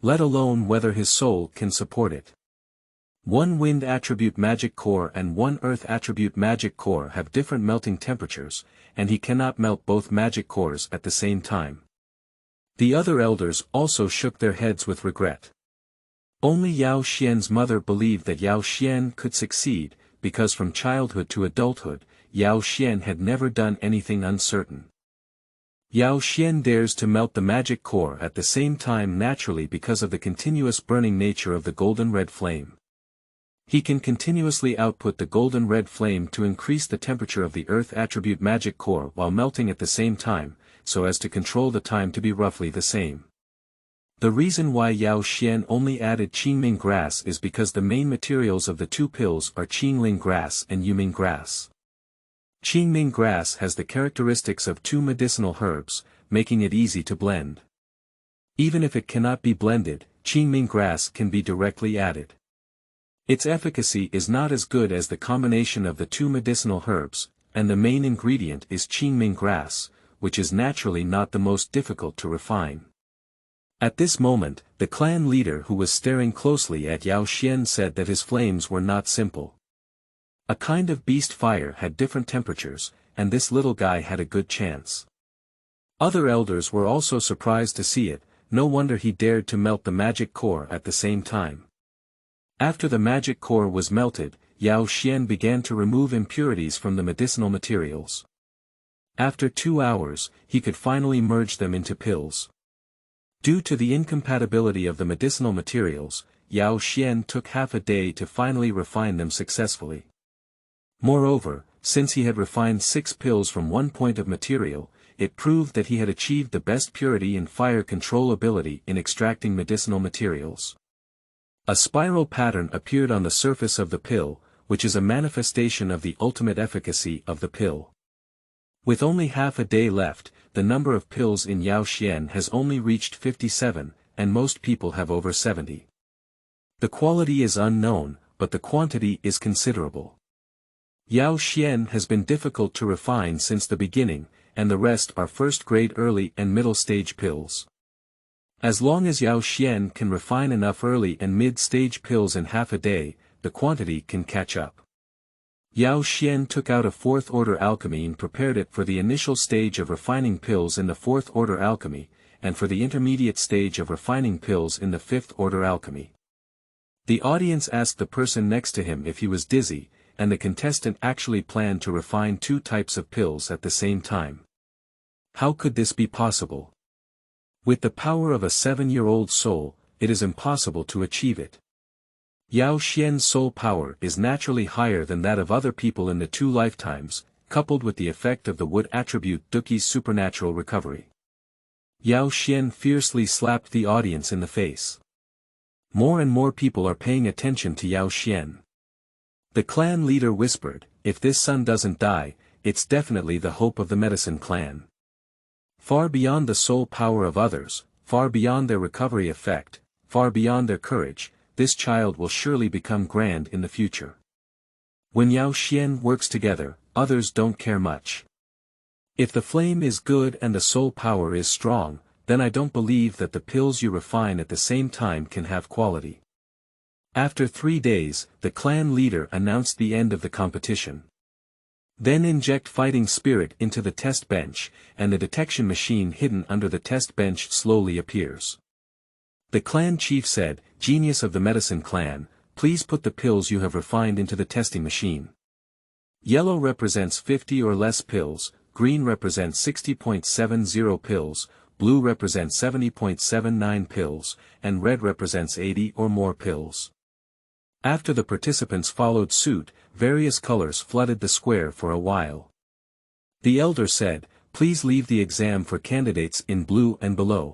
Let alone whether his soul can support it. One wind attribute magic core and one earth attribute magic core have different melting temperatures, and he cannot melt both magic cores at the same time. The other elders also shook their heads with regret. Only Yao Xian's mother believed that Yao Xian could succeed, because from childhood to adulthood, Yao Xian had never done anything uncertain. Yao Xian dares to melt the magic core at the same time naturally because of the continuous burning nature of the golden red flame. He can continuously output the golden red flame to increase the temperature of the earth attribute magic core while melting at the same time, so as to control the time to be roughly the same. The reason why Yao Xian only added Qingming grass is because the main materials of the two pills are Qingling grass and Yuming grass. Qingming grass has the characteristics of two medicinal herbs, making it easy to blend. Even if it cannot be blended, Qingming grass can be directly added. Its efficacy is not as good as the combination of the two medicinal herbs, and the main ingredient is Qingming grass, which is naturally not the most difficult to refine. At this moment, the clan leader who was staring closely at Yao Xian said that his flames were not simple. A kind of beast fire had different temperatures, and this little guy had a good chance. Other elders were also surprised to see it, no wonder he dared to melt the magic core at the same time. After the magic core was melted, Yao Xian began to remove impurities from the medicinal materials. After 2 hours, he could finally merge them into pills. Due to the incompatibility of the medicinal materials, Yao Xian took half a day to finally refine them successfully. Moreover, since he had refined 6 pills from one point of material, it proved that he had achieved the best purity and fire control ability in extracting medicinal materials. A spiral pattern appeared on the surface of the pill, which is a manifestation of the ultimate efficacy of the pill. With only half a day left, the number of pills in Yao Xian has only reached 57, and most people have over 70. The quality is unknown, but the quantity is considerable. Yao Xian has been difficult to refine since the beginning, and the rest are first-grade early and middle-stage pills. As long as Yao Xian can refine enough early and mid-stage pills in half a day, the quantity can catch up. Yao Xian took out a fourth-order alchemy and prepared it for the initial stage of refining pills in the fourth-order alchemy, and for the intermediate stage of refining pills in the fifth-order alchemy. The audience asked the person next to him if he was dizzy, and the contestant actually planned to refine 2 types of pills at the same time. How could this be possible? With the power of a 7-year-old soul, it is impossible to achieve it. Yao Xian's soul power is naturally higher than that of other people in the 2 lifetimes, coupled with the effect of the wood attribute Duqi's supernatural recovery. Yao Xian fiercely slapped the audience in the face. More and more people are paying attention to Yao Xian. The clan leader whispered, "If this son doesn't die, it's definitely the hope of the medicine clan." Far beyond the soul power of others, far beyond their recovery effect, far beyond their courage, this child will surely become grand in the future. When Yao Xian works together, others don't care much. If the flame is good and the soul power is strong, then I don't believe that the pills you refine at the same time can have quality. After 3 days, the clan leader announced the end of the competition. Then inject fighting spirit into the test bench, and the detection machine hidden under the test bench slowly appears. The clan chief said, "Genius of the medicine clan, please put the pills you have refined into the testing machine." Yellow represents 50 or less pills, green represents 60.70 pills, blue represents 70.79 pills, and red represents 80 or more pills. After the participants followed suit, various colors flooded the square for a while. The elder said, "Please leave the exam for candidates in blue and below.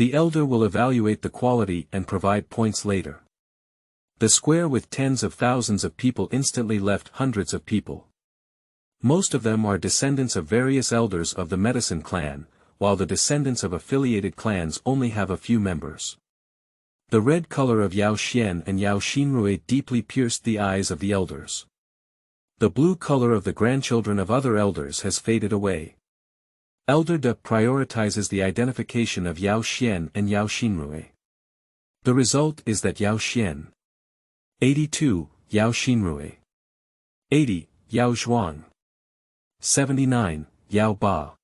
The elder will evaluate the quality and provide points later." The square with tens of thousands of people instantly left hundreds of people. Most of them are descendants of various elders of the medicine clan, while the descendants of affiliated clans only have a few members. The red color of Yao Xian and Yao Xinrui deeply pierced the eyes of the elders. The blue color of the grandchildren of other elders has faded away. Elder De prioritizes the identification of Yao Xian and Yao Xinrui. The result is that Yao Xian. 82, Yao Xinrui. 80, Yao Xuan. 79, Yao Ba.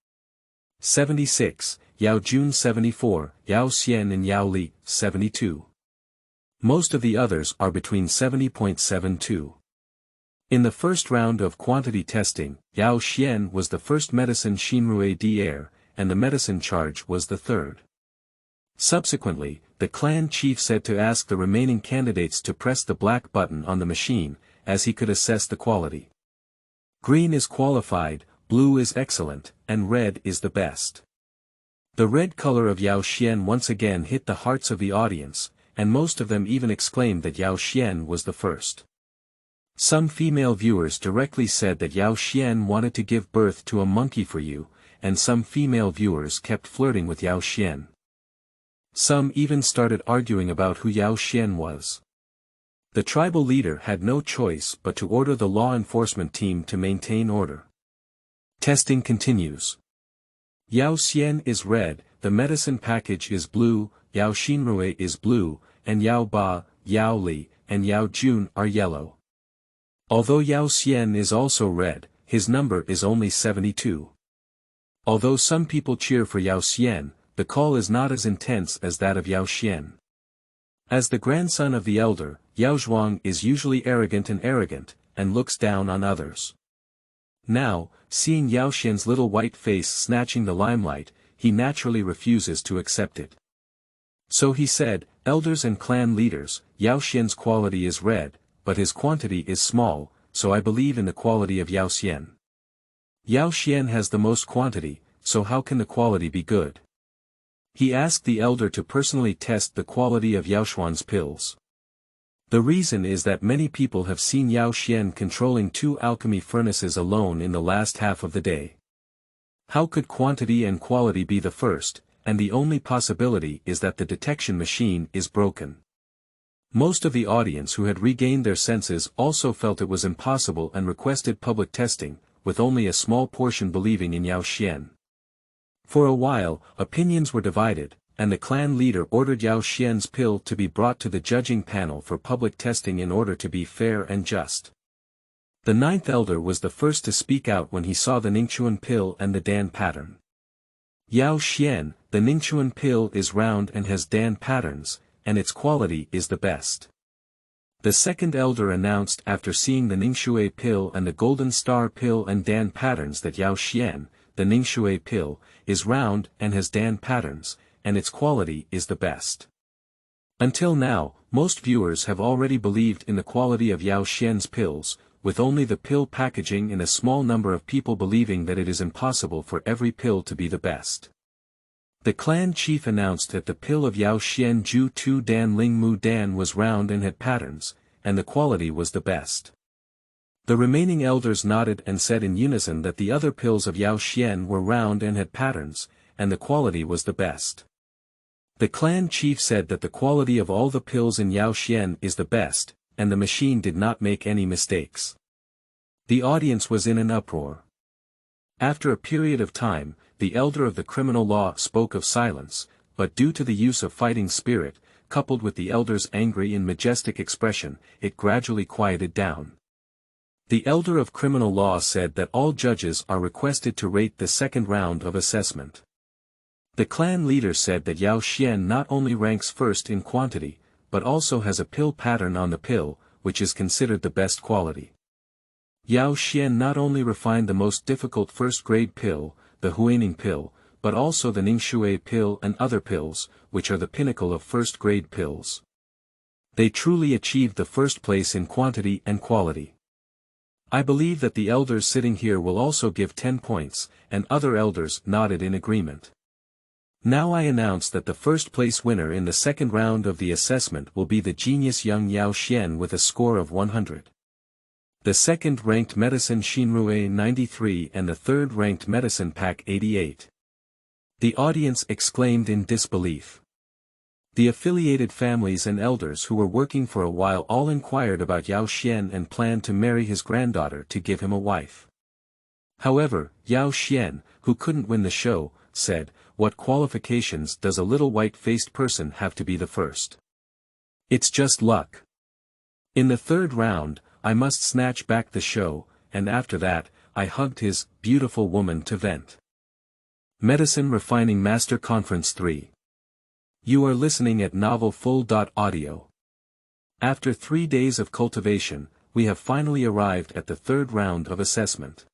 76, Yao Jun. 74, Yao Xian and Yao Li. 72. Most of the others are between 70.72. In the first round of quantity testing, Yao Xian was the first medicine Xinrui d'Air, and the medicine charge was the third. Subsequently, the clan chief said to ask the remaining candidates to press the black button on the machine, as he could assess the quality. Green is qualified, blue is excellent, and red is the best. The red color of Yao Xian once again hit the hearts of the audience, and most of them even exclaimed that Yao Xian was the first. Some female viewers directly said that Yao Xian wanted to give birth to a monkey for you, and some female viewers kept flirting with Yao Xian. Some even started arguing about who Yao Xian was. The tribal leader had no choice but to order the law enforcement team to maintain order. Testing continues. Yao Xian is red, the medicine package is blue, Yao Xinrui is blue, and Yao Ba, Yao Li, and Yao Jun are yellow. Although Yao Xian is also red, his number is only 72. Although some people cheer for Yao Xian, the call is not as intense as that of Yao Xian. As the grandson of the elder, Yao Zhuang is usually arrogant and looks down on others. Now, seeing Yao Xian's little white face snatching the limelight, he naturally refuses to accept it. So he said, "Elders and clan leaders, Yao Xian's quality is red, but his quantity is small, so I believe in the quality of Yao Xian. Yao Xian has the most quantity, so how can the quality be good?" He asked the elder to personally test the quality of Yao Xuan's pills. The reason is that many people have seen Yao Xian controlling 2 alchemy furnaces alone in the last half of the day. How could quantity and quality be the first, and the only possibility is that the detection machine is broken. Most of the audience who had regained their senses also felt it was impossible and requested public testing, with only a small portion believing in Yao Xian. For a while, opinions were divided, and the clan leader ordered Yao Xian's pill to be brought to the judging panel for public testing in order to be fair and just. The 9th elder was the first to speak out when he saw the Ningchuan pill and the Dan pattern. Yao Xian, the Ningchuan pill is round and has Dan patterns, and its quality is the best. The 2nd elder announced after seeing the Ningxue pill and the Golden Star pill and Dan patterns that Yao Xian, the Ningxue pill, is round and has Dan patterns, and its quality is the best. Until now, most viewers have already believed in the quality of Yao Xian's pills, with only the pill packaging and a small number of people believing that it is impossible for every pill to be the best. The clan chief announced that the pill of Yao Xian Ju Tu Dan Ling Mu Dan was round and had patterns, and the quality was the best. The remaining elders nodded and said in unison that the other pills of Yao Xian were round and had patterns, and the quality was the best. The clan chief said that the quality of all the pills in Yao Xian is the best, and the machine did not make any mistakes. The audience was in an uproar. After a period of time, the elder of the criminal law spoke of silence, but due to the use of fighting spirit, coupled with the elder's angry and majestic expression, it gradually quieted down. The elder of criminal law said that all judges are requested to rate the second round of assessment. The clan leader said that Yao Xian not only ranks first in quantity, but also has a pill pattern on the pill, which is considered the best quality. Yao Xian not only refined the most difficult first-grade pill, the Huaning pill, but also the Ningshui pill and other pills, which are the pinnacle of first-grade pills. They truly achieved the first place in quantity and quality. I believe that the elders sitting here will also give 10 points, and other elders nodded in agreement. Now I announce that the first place winner in the second round of the assessment will be the genius young Yao Xian with a score of 100. The second-ranked medicine Xinrui 93 and the third-ranked medicine Pak 88. The audience exclaimed in disbelief. The affiliated families and elders who were working for a while all inquired about Yao Xian and planned to marry his granddaughter to give him a wife. However, Yao Xian, who couldn't win the show, said, "What qualifications does a little white-faced person have to be the first? It's just luck. In the third round, I must snatch back the show," and after that, I hugged his beautiful woman to vent. Medicine Refining Master Conference 3. You are listening at Novel Full.audio. After 3 days of cultivation, we have finally arrived at the third round of assessment.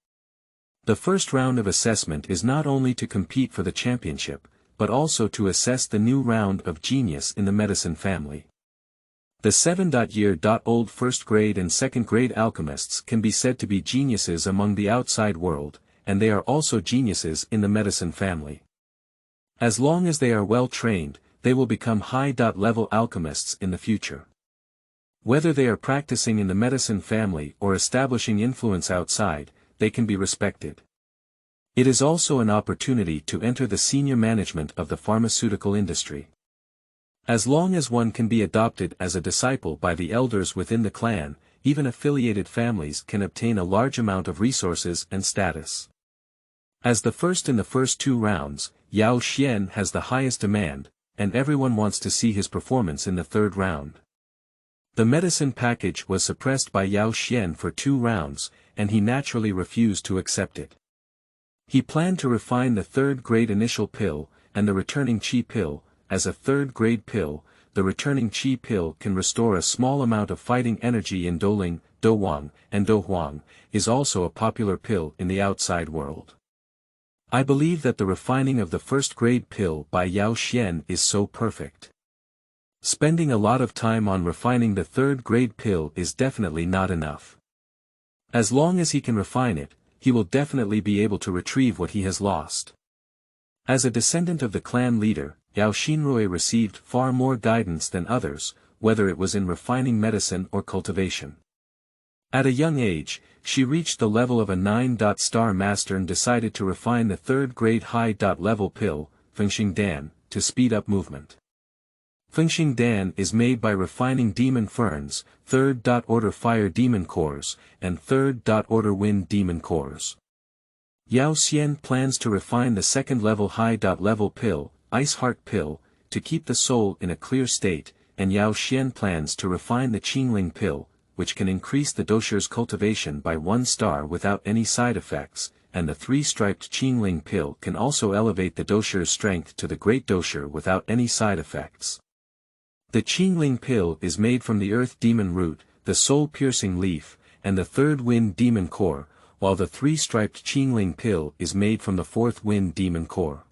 The first round of assessment is not only to compete for the championship, but also to assess the new round of genius in the medicine family. The 7-year-old first-grade and second-grade alchemists can be said to be geniuses among the outside world, and they are also geniuses in the medicine family. As long as they are well trained, they will become high-level alchemists in the future. Whether they are practicing in the medicine family or establishing influence outside, they can be respected. It is also an opportunity to enter the senior management of the pharmaceutical industry. As long as one can be adopted as a disciple by the elders within the clan, even affiliated families can obtain a large amount of resources and status. As the first in the first 2 rounds, Yao Xian has the highest demand, and everyone wants to see his performance in the third round. The medicine package was suppressed by Yao Xian for 2 rounds, and he naturally refused to accept it. He planned to refine the third-grade initial pill, and the returning qi pill. As a third-grade pill, the returning qi pill can restore a small amount of fighting energy in Douling, Douwang, and Douhuang, is also a popular pill in the outside world. I believe that the refining of the first-grade pill by Yao Xian is so perfect. Spending a lot of time on refining the third-grade pill is definitely not enough. As long as he can refine it, he will definitely be able to retrieve what he has lost. As a descendant of the clan leader, Yao Xinrui received far more guidance than others, whether it was in refining medicine or cultivation. At a young age, she reached the level of a 9-star master and decided to refine the third-grade high-level pill, Fengxing Dan, to speed up movement. Fengxing Dan is made by refining demon ferns, third-order fire demon cores, and third-order wind demon cores. Yao Xian plans to refine the second-level high-level pill, Ice Heart pill, to keep the soul in a clear state, and Yao Xian plans to refine the Qingling pill, which can increase the dosher's cultivation by 1 star without any side effects, and the 3-striped Qingling pill can also elevate the dosher's strength to the great dosher without any side effects. The Qingling pill is made from the earth demon root, the soul-piercing leaf, and the third wind demon core, while the 3-striped Qingling pill is made from the fourth wind demon core.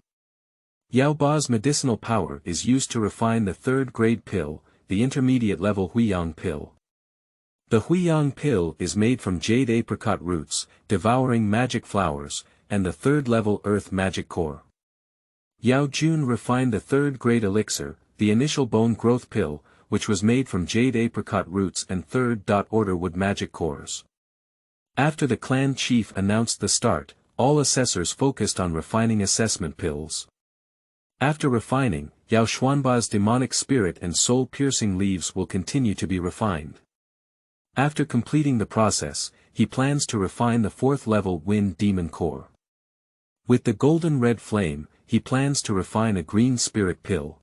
Yao Ba's medicinal power is used to refine the third-grade pill, the intermediate-level Huiyang pill. The Huiyang pill is made from jade apricot roots, devouring magic flowers, and the third-level earth magic core. Yao Jun refined the third-grade elixir, the initial bone growth pill, which was made from jade apricot roots and third-order wood magic cores. After the clan chief announced the start, all assessors focused on refining assessment pills. After refining, Yao Xuanba's demonic spirit and soul-piercing leaves will continue to be refined. After completing the process, he plans to refine the 4th level Wind Demon Core. With the golden red flame, he plans to refine a green spirit pill.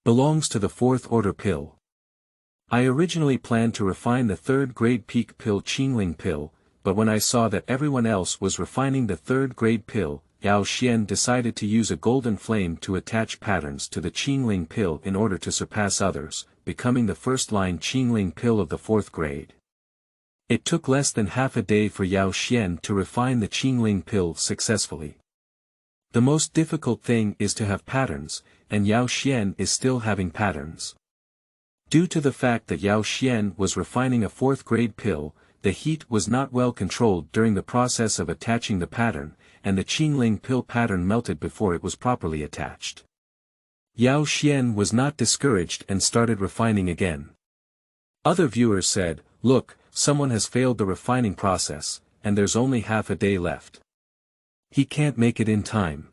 Belongs to the 4th order pill. I originally planned to refine the 3rd grade peak pill Qingling pill, but when I saw that everyone else was refining the 3rd grade pill, Yao Xian decided to use a golden flame to attach patterns to the Qingling pill in order to surpass others, becoming the first-line Qingling pill of the 4th grade. It took less than half a day for Yao Xian to refine the Qingling pill successfully. The most difficult thing is to have patterns, and Yao Xian is still having patterns. Due to the fact that Yao Xian was refining a 4th grade pill, the heat was not well controlled during the process of attaching the pattern, and the Qingling pill pattern melted before it was properly attached. Yao Xian was not discouraged and started refining again. Other viewers said, "Look, someone has failed the refining process, and there's only half a day left. He can't make it in time.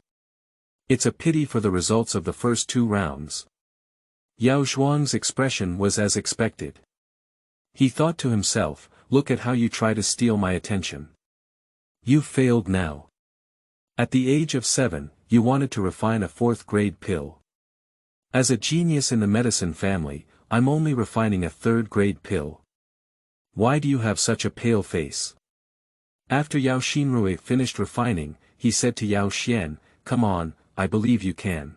It's a pity for the results of the first 2 rounds." Yao Zhuang's expression was as expected. He thought to himself, "Look at how you try to steal my attention. You've failed now. At the age of 7, you wanted to refine a 4th grade pill. As a genius in the medicine family, I'm only refining a 3rd grade pill. Why do you have such a pale face?" After Yao Xinrui finished refining, he said to Yao Xian, "Come on, I believe you can."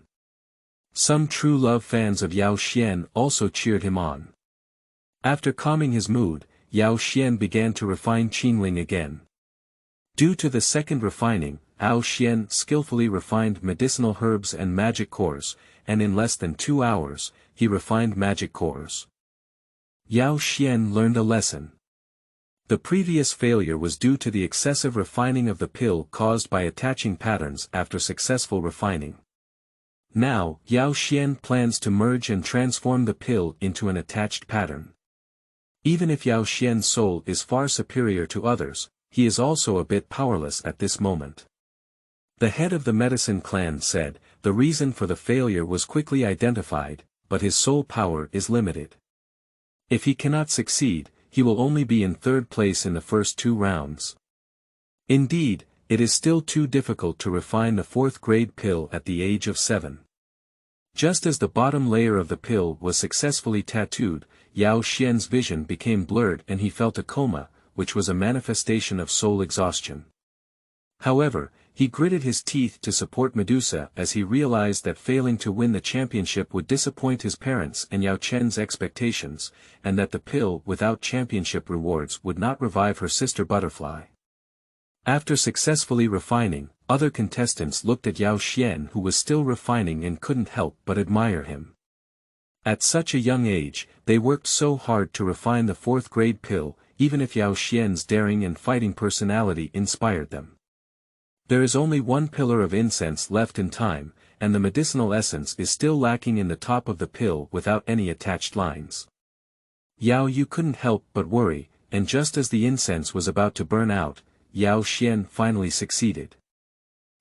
Some true love fans of Yao Xian also cheered him on. After calming his mood, Yao Xian began to refine Qingling again. Due to the second refining, Yao Xian skillfully refined medicinal herbs and magic cores, and in less than 2 hours, he refined magic cores. Yao Xian learned a lesson. The previous failure was due to the excessive refining of the pill caused by attaching patterns after successful refining. Now, Yao Xian plans to merge and transform the pill into an attached pattern. Even if Yao Xian's soul is far superior to others, he is also a bit powerless at this moment. The head of the medicine clan said, the reason for the failure was quickly identified, but his soul power is limited. If he cannot succeed, he will only be in 3rd place in the first 2 rounds. Indeed, it is still too difficult to refine the 4th grade pill at the age of 7. Just as the bottom layer of the pill was successfully tattooed, Yao Xian's vision became blurred and he felt a coma, which was a manifestation of soul exhaustion. However, he gritted his teeth to support Medusa as he realized that failing to win the championship would disappoint his parents and Yao Chen's expectations, and that the pill without championship rewards would not revive her sister butterfly. After successfully refining, other contestants looked at Yao Xian who was still refining and couldn't help but admire him. At such a young age, they worked so hard to refine the 4th grade pill, even if Yao Xian's daring and fighting personality inspired them. There is only 1 pillar of incense left in time, and the medicinal essence is still lacking in the top of the pill without any attached lines. Yao Yu couldn't help but worry, and just as the incense was about to burn out, Yao Xian finally succeeded.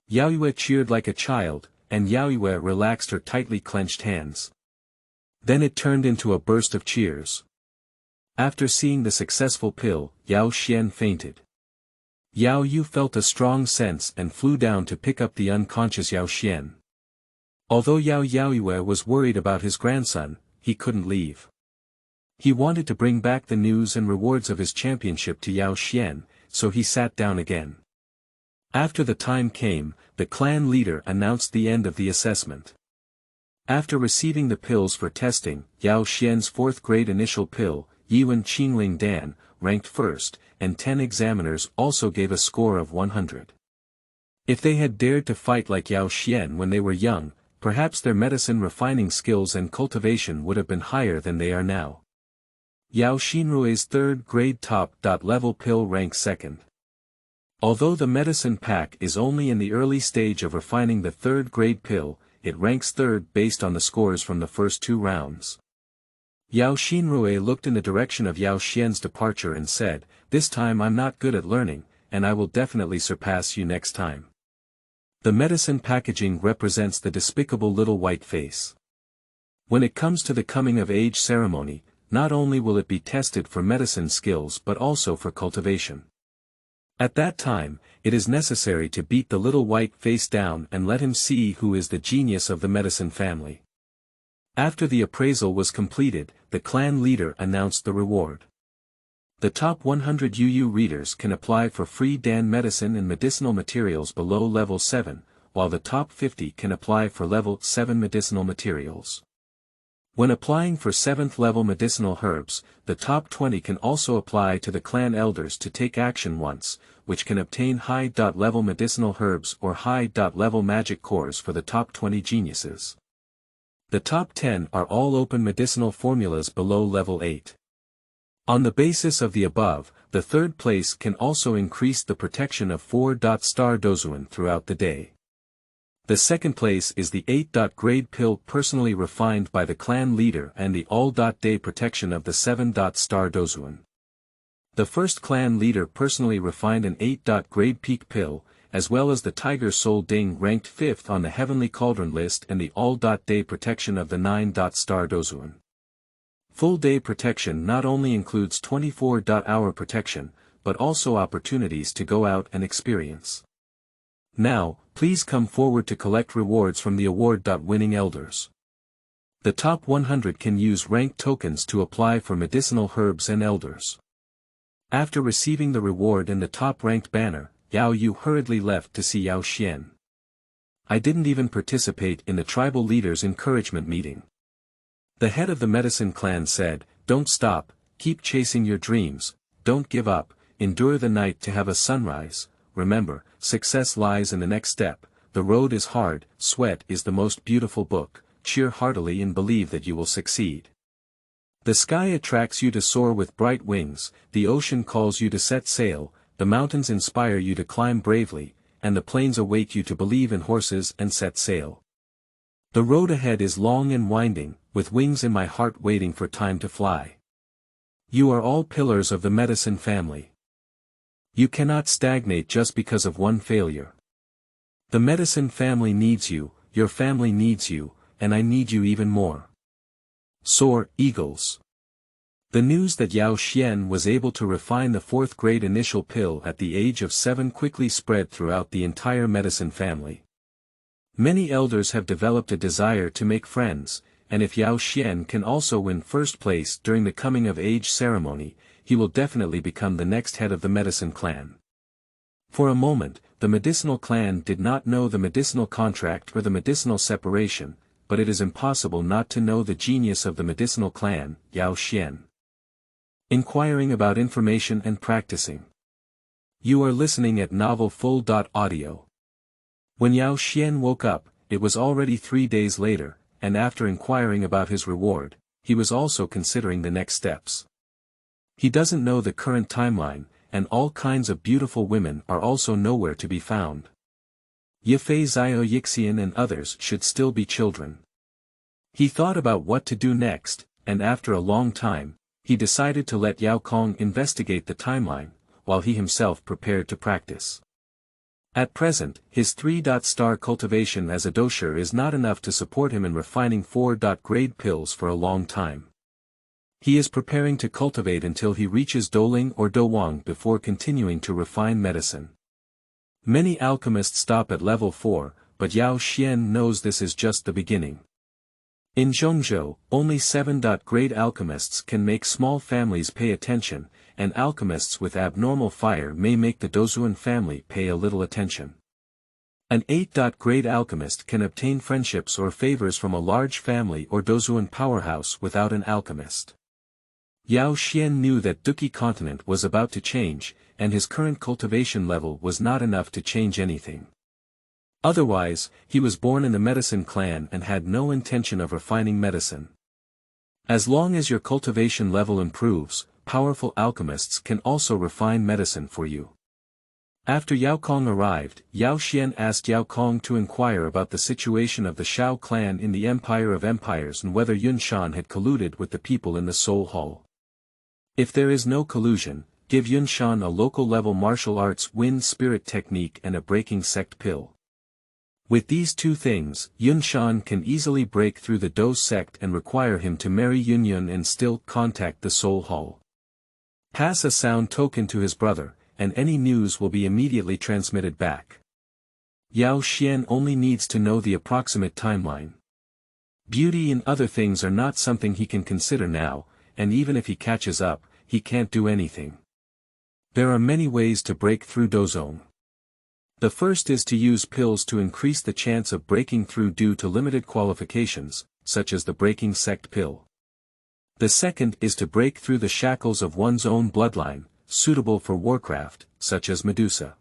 Yao Yue cheered like a child, and Yao Yue relaxed her tightly clenched hands. Then it turned into a burst of cheers. After seeing the successful pill, Yao Xian fainted. Yao Yu felt a strong sense and flew down to pick up the unconscious Yao Xian. Although Yao Yue was worried about his grandson, he couldn't leave. He wanted to bring back the news and rewards of his championship to Yao Xian, so he sat down again. After the time came, the clan leader announced the end of the assessment. After receiving the pills for testing, Yao Xian's 4th grade initial pill, Yuan Qingling Dan, ranked first, and 10 examiners also gave a score of 100. If they had dared to fight like Yao Xian when they were young, perhaps their medicine refining skills and cultivation would have been higher than they are now. Yao Xinrui's 3rd grade top-level pill ranks 2nd. Although the medicine pack is only in the early stage of refining the 3rd grade pill, it ranks 3rd based on the scores from the first 2 rounds. Yao Xinrui looked in the direction of Yao Xian's departure and said, "This time I'm not good at learning, and I will definitely surpass you next time." The medicine packaging represents the despicable little white face. When it comes to the coming of age ceremony, not only will it be tested for medicine skills but also for cultivation. At that time, it is necessary to beat the little white face down and let him see who is the genius of the medicine family. After the appraisal was completed, the clan leader announced the reward. The top 100 UU readers can apply for free Dan medicine and medicinal materials below level 7, while the top 50 can apply for level 7 medicinal materials. When applying for 7th level medicinal herbs, the top 20 can also apply to the clan elders to take action once, which can obtain high-level medicinal herbs or high-level magic cores for the top 20 geniuses. The top 10 are all open medicinal formulas below level 8. On the basis of the above, the third place can also increase the protection of 4-star dozuan throughout the day. The second place is the 8-grade pill personally refined by the clan leader and the all-day protection of the 7-star dozuan. The first clan leader personally refined an 8-grade peak pill, as well as the Tiger Soul Ding ranked 5th on the Heavenly Cauldron list and the all-day protection of the 9-star dozuan. Full day protection not only includes 24-hour protection, but also opportunities to go out and experience. Now, please come forward to collect rewards from the award-winning elders. The top 100 can use rank tokens to apply for medicinal herbs and elders. After receiving the reward and the top-ranked banner, Yao Yu hurriedly left to see Yao Xian. I didn't even participate in the tribal leaders' encouragement meeting. The head of the medicine clan said, "Don't stop, keep chasing your dreams, don't give up, endure the night to have a sunrise. Remember, success lies in the next step, the road is hard, sweat is the most beautiful book, cheer heartily and believe that you will succeed. The sky attracts you to soar with bright wings, the ocean calls you to set sail, the mountains inspire you to climb bravely, and the plains awake you to believe in horses and set sail. The road ahead is long and winding, with wings in my heart waiting for time to fly. You are all pillars of the medicine family. You cannot stagnate just because of one failure. The medicine family needs you, your family needs you, and I need you even more. Soar, eagles." The news that Yao Xian was able to refine the 4th grade initial pill at the age of 7 quickly spread throughout the entire medicine family. Many elders have developed a desire to make friends, and if Yao Xian can also win first place during the coming-of-age ceremony, he will definitely become the next head of the medicine clan. For a moment, the medicinal clan did not know the medicinal contract or the medicinal separation, but it is impossible not to know the genius of the medicinal clan, Yao Xian. Inquiring about information and practicing. You are listening at Novel Full.audio. When Yao Xian woke up, it was already 3 days later, and after inquiring about his reward, he was also considering the next steps. He doesn't know the current timeline, and all kinds of beautiful women are also nowhere to be found. Yefei Zio Yixian and others should still be children. He thought about what to do next, and after a long time, he decided to let Yao Kong investigate the timeline, while he himself prepared to practice. At present, his 3-star cultivation as a dosher is not enough to support him in refining 4-grade pills for a long time. He is preparing to cultivate until he reaches Douling or Douwang before continuing to refine medicine. Many alchemists stop at level 4, but Yao Xian knows this is just the beginning. In Zhongzhou, only 7-grade alchemists can make small families pay attention, and alchemists with abnormal fire may make the Dozuan family pay a little attention. An 8-grade alchemist can obtain friendships or favors from a large family or Dozuan powerhouse without an alchemist. Yao Xian knew that Duqi continent was about to change, and his current cultivation level was not enough to change anything. Otherwise, he was born in the medicine clan and had no intention of refining medicine. As long as your cultivation level improves, powerful alchemists can also refine medicine for you. After Yao Kong arrived, Yao Xian asked Yao Kong to inquire about the situation of the Shao clan in the Empire of Empires and whether Yun Shan had colluded with the people in the Soul Hall. If there is no collusion, give Yun Shan a local level martial arts wind spirit technique and a breaking sect pill. With these two things, Xuan can easily break through the Dou sect and require him to marry Yun and still contact the Soul Hall. Pass a sound token to his brother, and any news will be immediately transmitted back. Xuan only needs to know the approximate timeline. Beauty and other things are not something he can consider now, and even if he catches up, he can't do anything. There are many ways to break through Douzong. The first is to use pills to increase the chance of breaking through due to limited qualifications, such as the breaking sect pill. The second is to break through the shackles of one's own bloodline, suitable for warcraft, such as Medusa.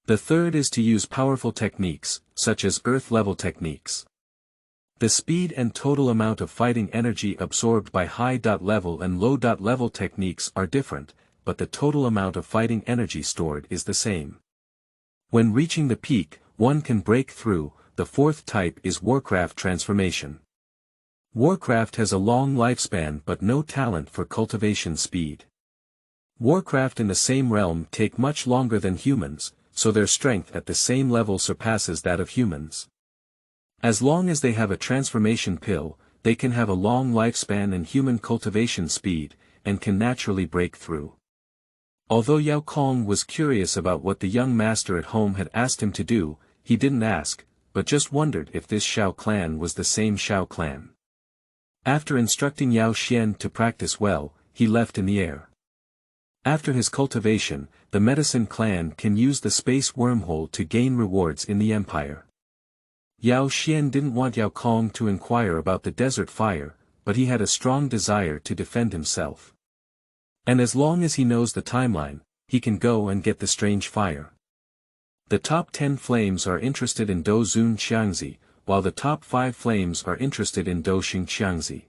The third is to use powerful techniques, such as earth-level techniques. The speed and total amount of fighting energy absorbed by high-level and low-level techniques are different, but the total amount of fighting energy stored is the same. When reaching the peak, one can break through. The fourth type is warcraft transformation. Warcraft has a long lifespan but no talent for cultivation speed. Warcraft in the same realm take much longer than humans, so their strength at the same level surpasses that of humans. As long as they have a transformation pill, they can have a long lifespan and human cultivation speed, and can naturally break through. Although Yao Kong was curious about what the young master at home had asked him to do, he didn't ask, but just wondered if this Shao clan was the same Shao clan. After instructing Xuan to practice well, he left in the air. After his cultivation, the medicine clan can use the space wormhole to gain rewards in the empire. Xuan didn't want Yao Kong to inquire about the desert fire, but he had a strong desire to defend himself. And as long as he knows the timeline, he can go and get the strange fire. The top 10 flames are interested in Dou Zun Qiangzi, while the top 5 flames are interested in Dou Xing Qiangzi.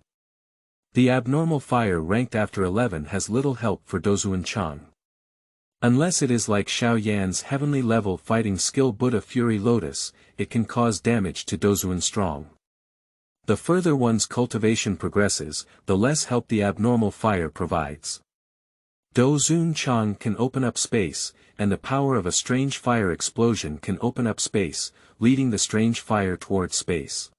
The abnormal fire ranked after 11 has little help for Douzun Chang. Unless it is like Xiao Yan's heavenly level fighting skill Buddha Fury Lotus, it can cause damage to Douzun Strong. The further one's cultivation progresses, the less help the abnormal fire provides. Douzun Chang can open up space, and the power of a strange fire explosion can open up space, leading the strange fire towards space.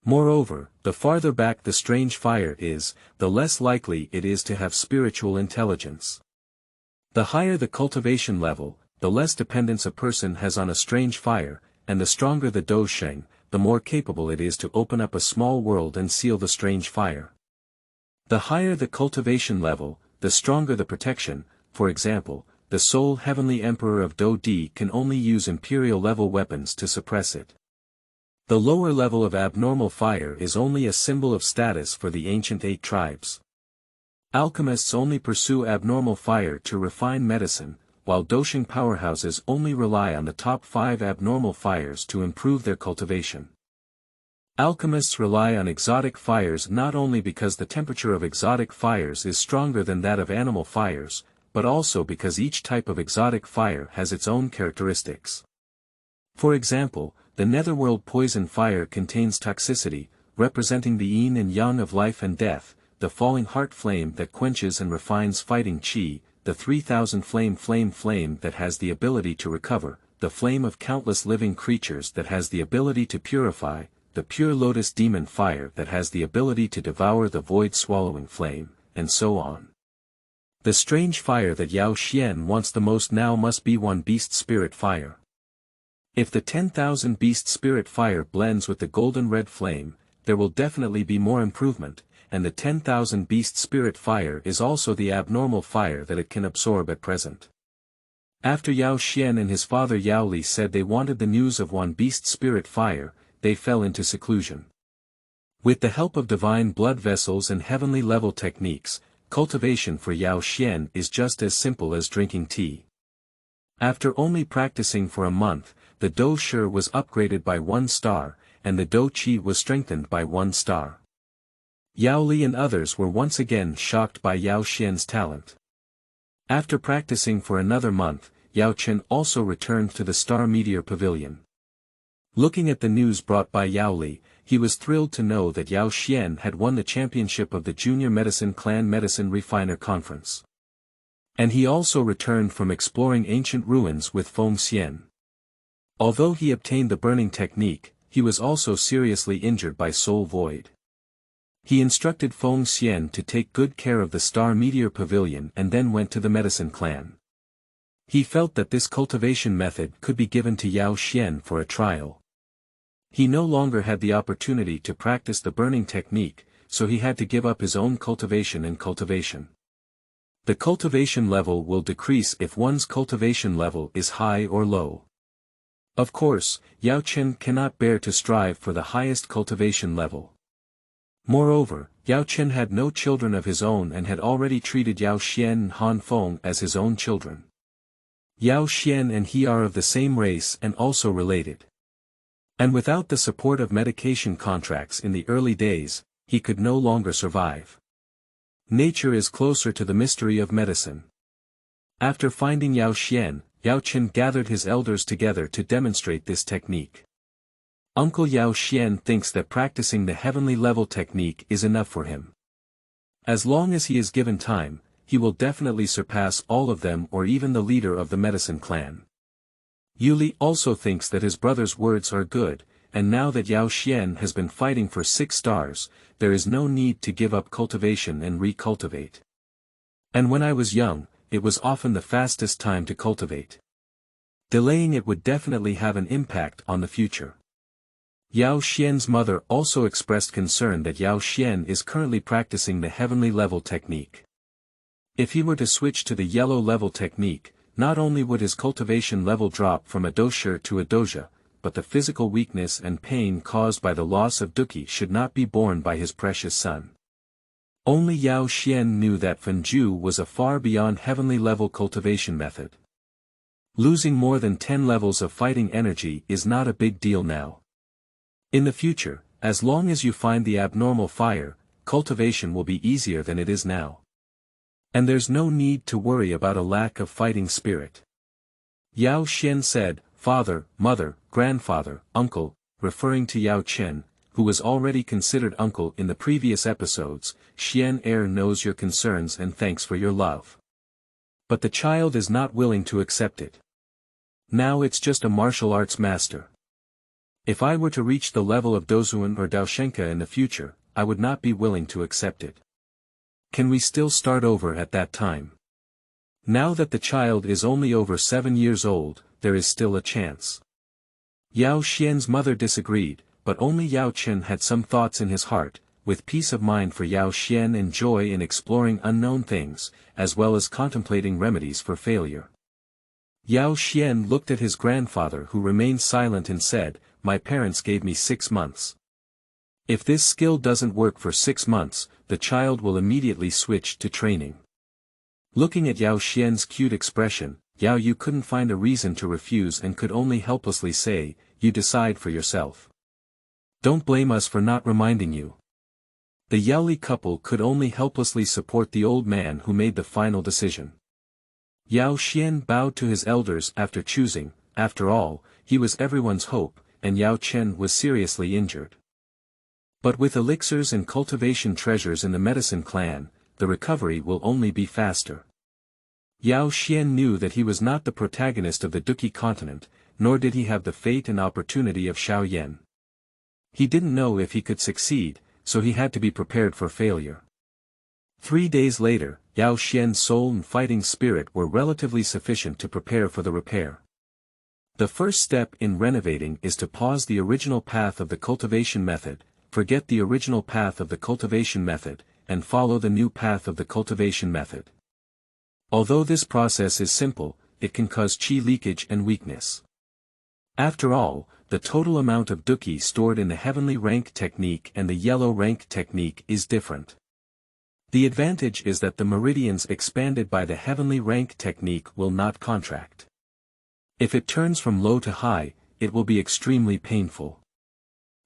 Moreover, the farther back the strange fire is, the less likely it is to have spiritual intelligence. The higher the cultivation level, the less dependence a person has on a strange fire, and the stronger the Dou Sheng, the more capable it is to open up a small world and seal the strange fire. The higher the cultivation level, the stronger the protection. For example, the sole heavenly emperor of Dou Di can only use imperial-level weapons to suppress it. The lower level of abnormal fire is only a symbol of status for the ancient 8 tribes. Alchemists only pursue abnormal fire to refine medicine, while Dousheng powerhouses only rely on the top 5 abnormal fires to improve their cultivation. Alchemists rely on exotic fires not only because the temperature of exotic fires is stronger than that of animal fires, but also because each type of exotic fire has its own characteristics. For example, the netherworld poison fire contains toxicity, representing the yin and yang of life and death, the falling heart flame that quenches and refines fighting qi, the 3000 flame that has the ability to recover, the flame of countless living creatures that has the ability to purify, the pure lotus demon fire that has the ability to devour the void swallowing flame, and so on. The strange fire that Xuan wants the most now must be one beast spirit fire. If the 10,000 beast spirit fire blends with the golden red flame, there will definitely be more improvement, and the 10,000 beast spirit fire is also the abnormal fire that it can absorb at present. After Xuan and his father Yaoli said they wanted the news of one beast spirit fire, they fell into seclusion. With the help of divine blood vessels and heavenly level techniques, cultivation for Xuan is just as simple as drinking tea. After only practicing for a month, the Dou Shi was upgraded by 1 star, and the Dou Qi was strengthened by 1 star. Yaoli and others were once again shocked by Xuan's talent. After practicing for another month, Yao Chen also returned to the Star Meteor Pavilion. Looking at the news brought by Yaoli, he was thrilled to know that Xuan had won the championship of the Junior Medicine Clan Medicine Refiner Conference. And he also returned from exploring ancient ruins with Feng Xian. Although he obtained the burning technique, he was also seriously injured by soul void. He instructed Feng Xian to take good care of the Star Meteor Pavilion and then went to the Medicine Clan. He felt that this cultivation method could be given to Yao Xian for a trial. He no longer had the opportunity to practice the burning technique, so he had to give up his own cultivation and cultivation. The cultivation level will decrease if one's cultivation level is high or low. Of course, Yao Chen cannot bear to strive for the highest cultivation level. Moreover, Yao Chen had no children of his own and had already treated Yao Xian and Han Feng as his own children. Yao Xian and he are of the same race and also related. And without the support of medication contracts in the early days, he could no longer survive. Nature is closer to the mystery of medicine. After finding Yao Xian, Yao Chen gathered his elders together to demonstrate this technique. Uncle Yao Xian thinks that practicing the heavenly level technique is enough for him. As long as he is given time, he will definitely surpass all of them or even the leader of the Medicine Clan. Yuli also thinks that his brother's words are good, and now that Yao Xian has been fighting for 6 stars, there is no need to give up cultivation and recultivate. And when I was young, it was often the fastest time to cultivate. Delaying it would definitely have an impact on the future. Yao Xian's mother also expressed concern that Yao Xian is currently practicing the heavenly level technique. If he were to switch to the yellow level technique, not only would his cultivation level drop from a dosha to a doja, but the physical weakness and pain caused by the loss of Duqi should not be borne by his precious son. Only Yao Xian knew that Fenju was a far beyond heavenly level cultivation method. Losing more than 10 levels of fighting energy is not a big deal now. In the future, as long as you find the abnormal fire, cultivation will be easier than it is now. And there's no need to worry about a lack of fighting spirit. Yao Xian said, "Father, mother, grandfather, uncle," referring to Yao Chen, who was already considered uncle in the previous episodes. "Xian Er knows your concerns and thanks for your love. But the child is not willing to accept it. Now it's just a martial arts master. If I were to reach the level of Dozuan or Daoshenka in the future, I would not be willing to accept it. Can we still start over at that time? Now that the child is only over 7 years old, there is still a chance." Yao Xian's mother disagreed, but only Yao Chen had some thoughts in his heart, with peace of mind for Yao Xian and joy in exploring unknown things, as well as contemplating remedies for failure. Yao Xian looked at his grandfather who remained silent and said, "My parents gave me 6 months. If this skill doesn't work for 6 months, the child will immediately switch to training." Looking at Yao Xian's cute expression, Yao Yu couldn't find a reason to refuse and could only helplessly say, "You decide for yourself. Don't blame us for not reminding you." The Yaoli couple could only helplessly support the old man who made the final decision. Yao Xian bowed to his elders after choosing. After all, he was everyone's hope, and Yao Chen was seriously injured. But with elixirs and cultivation treasures in the Medicine Clan, the recovery will only be faster. Yao Xian knew that he was not the protagonist of the Duqi continent, nor did he have the fate and opportunity of Shaoyan. He didn't know if he could succeed, so he had to be prepared for failure. 3 days later, Yao Xian's soul and fighting spirit were relatively sufficient to prepare for the repair. The first step in renovating is to pause the original path of the cultivation method, forget the original path of the cultivation method, and follow the new path of the cultivation method. Although this process is simple, it can cause qi leakage and weakness. After all, the total amount of Duqi stored in the heavenly rank technique and the yellow rank technique is different. The advantage is that the meridians expanded by the heavenly rank technique will not contract. If it turns from low to high, it will be extremely painful.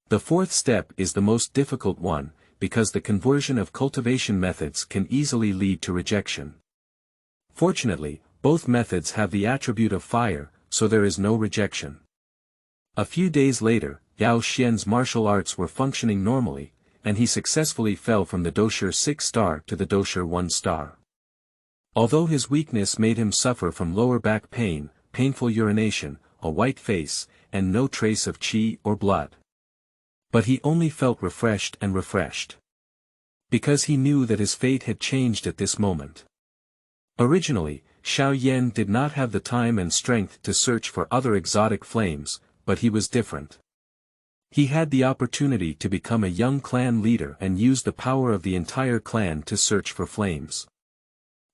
The fourth step is the most difficult one, because the conversion of cultivation methods can easily lead to rejection. Fortunately, both methods have the attribute of fire, so there is no rejection. A few days later, Yao Xian's martial arts were functioning normally, and he successfully fell from the dosha 6-star to the dosha 1-star. Although his weakness made him suffer from lower back pain, painful urination, a white face, and no trace of qi or blood. But he only felt refreshed and refreshed. Because he knew that his fate had changed at this moment. Originally, Xiao Yan did not have the time and strength to search for other exotic flames, but he was different. He had the opportunity to become a young clan leader and use the power of the entire clan to search for flames.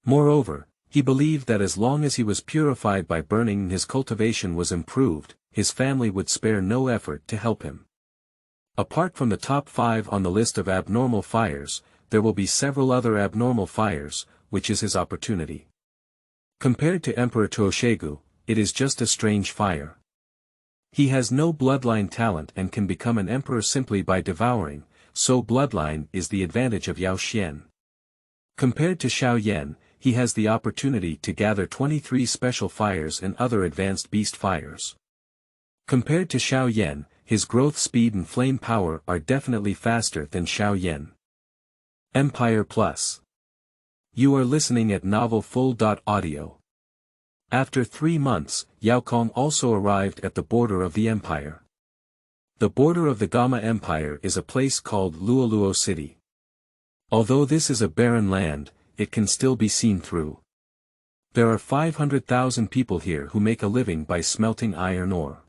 Moreover, he believed that as long as he was purified by burning and his cultivation was improved, his family would spare no effort to help him. Apart from the top 5 on the list of abnormal fires, there will be several other abnormal fires, which is his opportunity. Compared to Emperor Tuoshegu, it is just a strange fire. He has no bloodline talent and can become an emperor simply by devouring, so bloodline is the advantage of Yao Xian. Compared to Xiao Yan, he has the opportunity to gather 23 special fires and other advanced beast fires. Compared to Xiao Yan, his growth speed and flame power are definitely faster than Xiao Yan. Empire Plus. You are listening at novelfull.audio. After 3 months, Yao Kong also arrived at the border of the empire. The border of the Gama Empire is a place called Luoluo City. Although this is a barren land, it can still be seen through. There are 500,000 people here who make a living by smelting iron ore.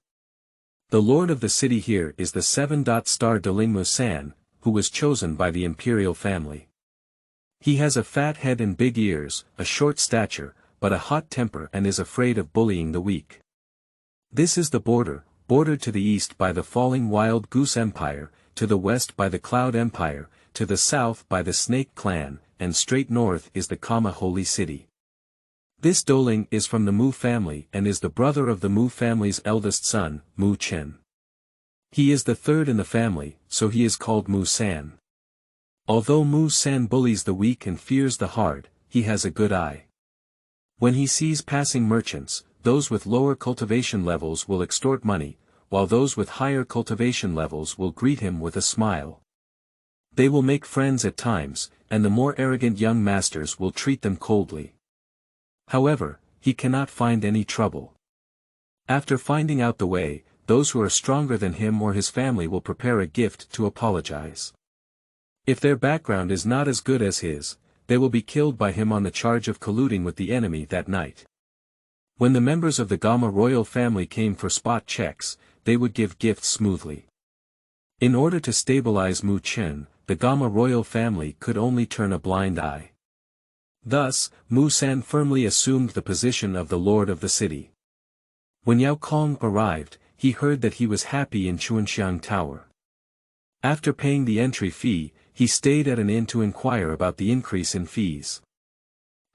The lord of the city here is the 7-star Delingmu San, who was chosen by the imperial family. He has a fat head and big ears, a short stature, but a hot temper and is afraid of bullying the weak. This is the border, bordered to the east by the falling Wild Goose Empire, to the west by the Cloud Empire, to the south by the Snake Clan, and straight north is the Kama Holy City. This Doling is from the Mu family and is the brother of the Mu family's eldest son, Mu Chen. He is the third in the family, so he is called Mu San. Although Mu San bullies the weak and fears the hard, he has a good eye. When he sees passing merchants, those with lower cultivation levels will extort money, while those with higher cultivation levels will greet him with a smile. They will make friends at times, and the more arrogant young masters will treat them coldly. However, he cannot find any trouble. After finding out the way, those who are stronger than him or his family will prepare a gift to apologize. If their background is not as good as his, they will be killed by him on the charge of colluding with the enemy that night. When the members of the Gama royal family came for spot checks, they would give gifts smoothly. In order to stabilize Mu Chen, the Gama royal family could only turn a blind eye. Thus, Mu San firmly assumed the position of the lord of the city. When Yao Kong arrived, he heard that he was happy in Chuanxiang Tower. After paying the entry fee, he stayed at an inn to inquire about the increase in fees.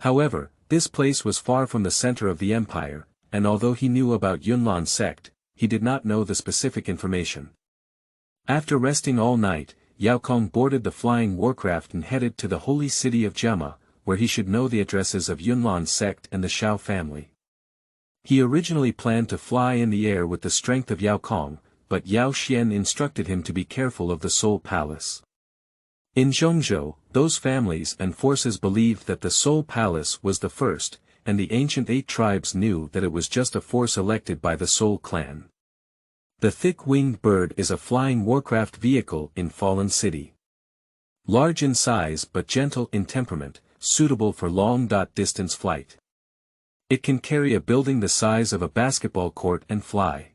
However, this place was far from the center of the empire, and although he knew about Yunlan sect, he did not know the specific information. After resting all night, Yao Kong boarded the flying warcraft and headed to the holy city of Gemma, where he should know the addresses of Yunlan sect and the Shao family. He originally planned to fly in the air with the strength of Yao Kong, but Yao Xian instructed him to be careful of the Soul Palace. In Zhongzhou, those families and forces believed that the Soul Palace was the first, and the ancient 8 tribes knew that it was just a force elected by the Soul Clan. The thick-winged bird is a flying warcraft vehicle in Fallen City. Large in size but gentle in temperament, suitable for long-distance flight. It can carry a building the size of a basketball court and fly.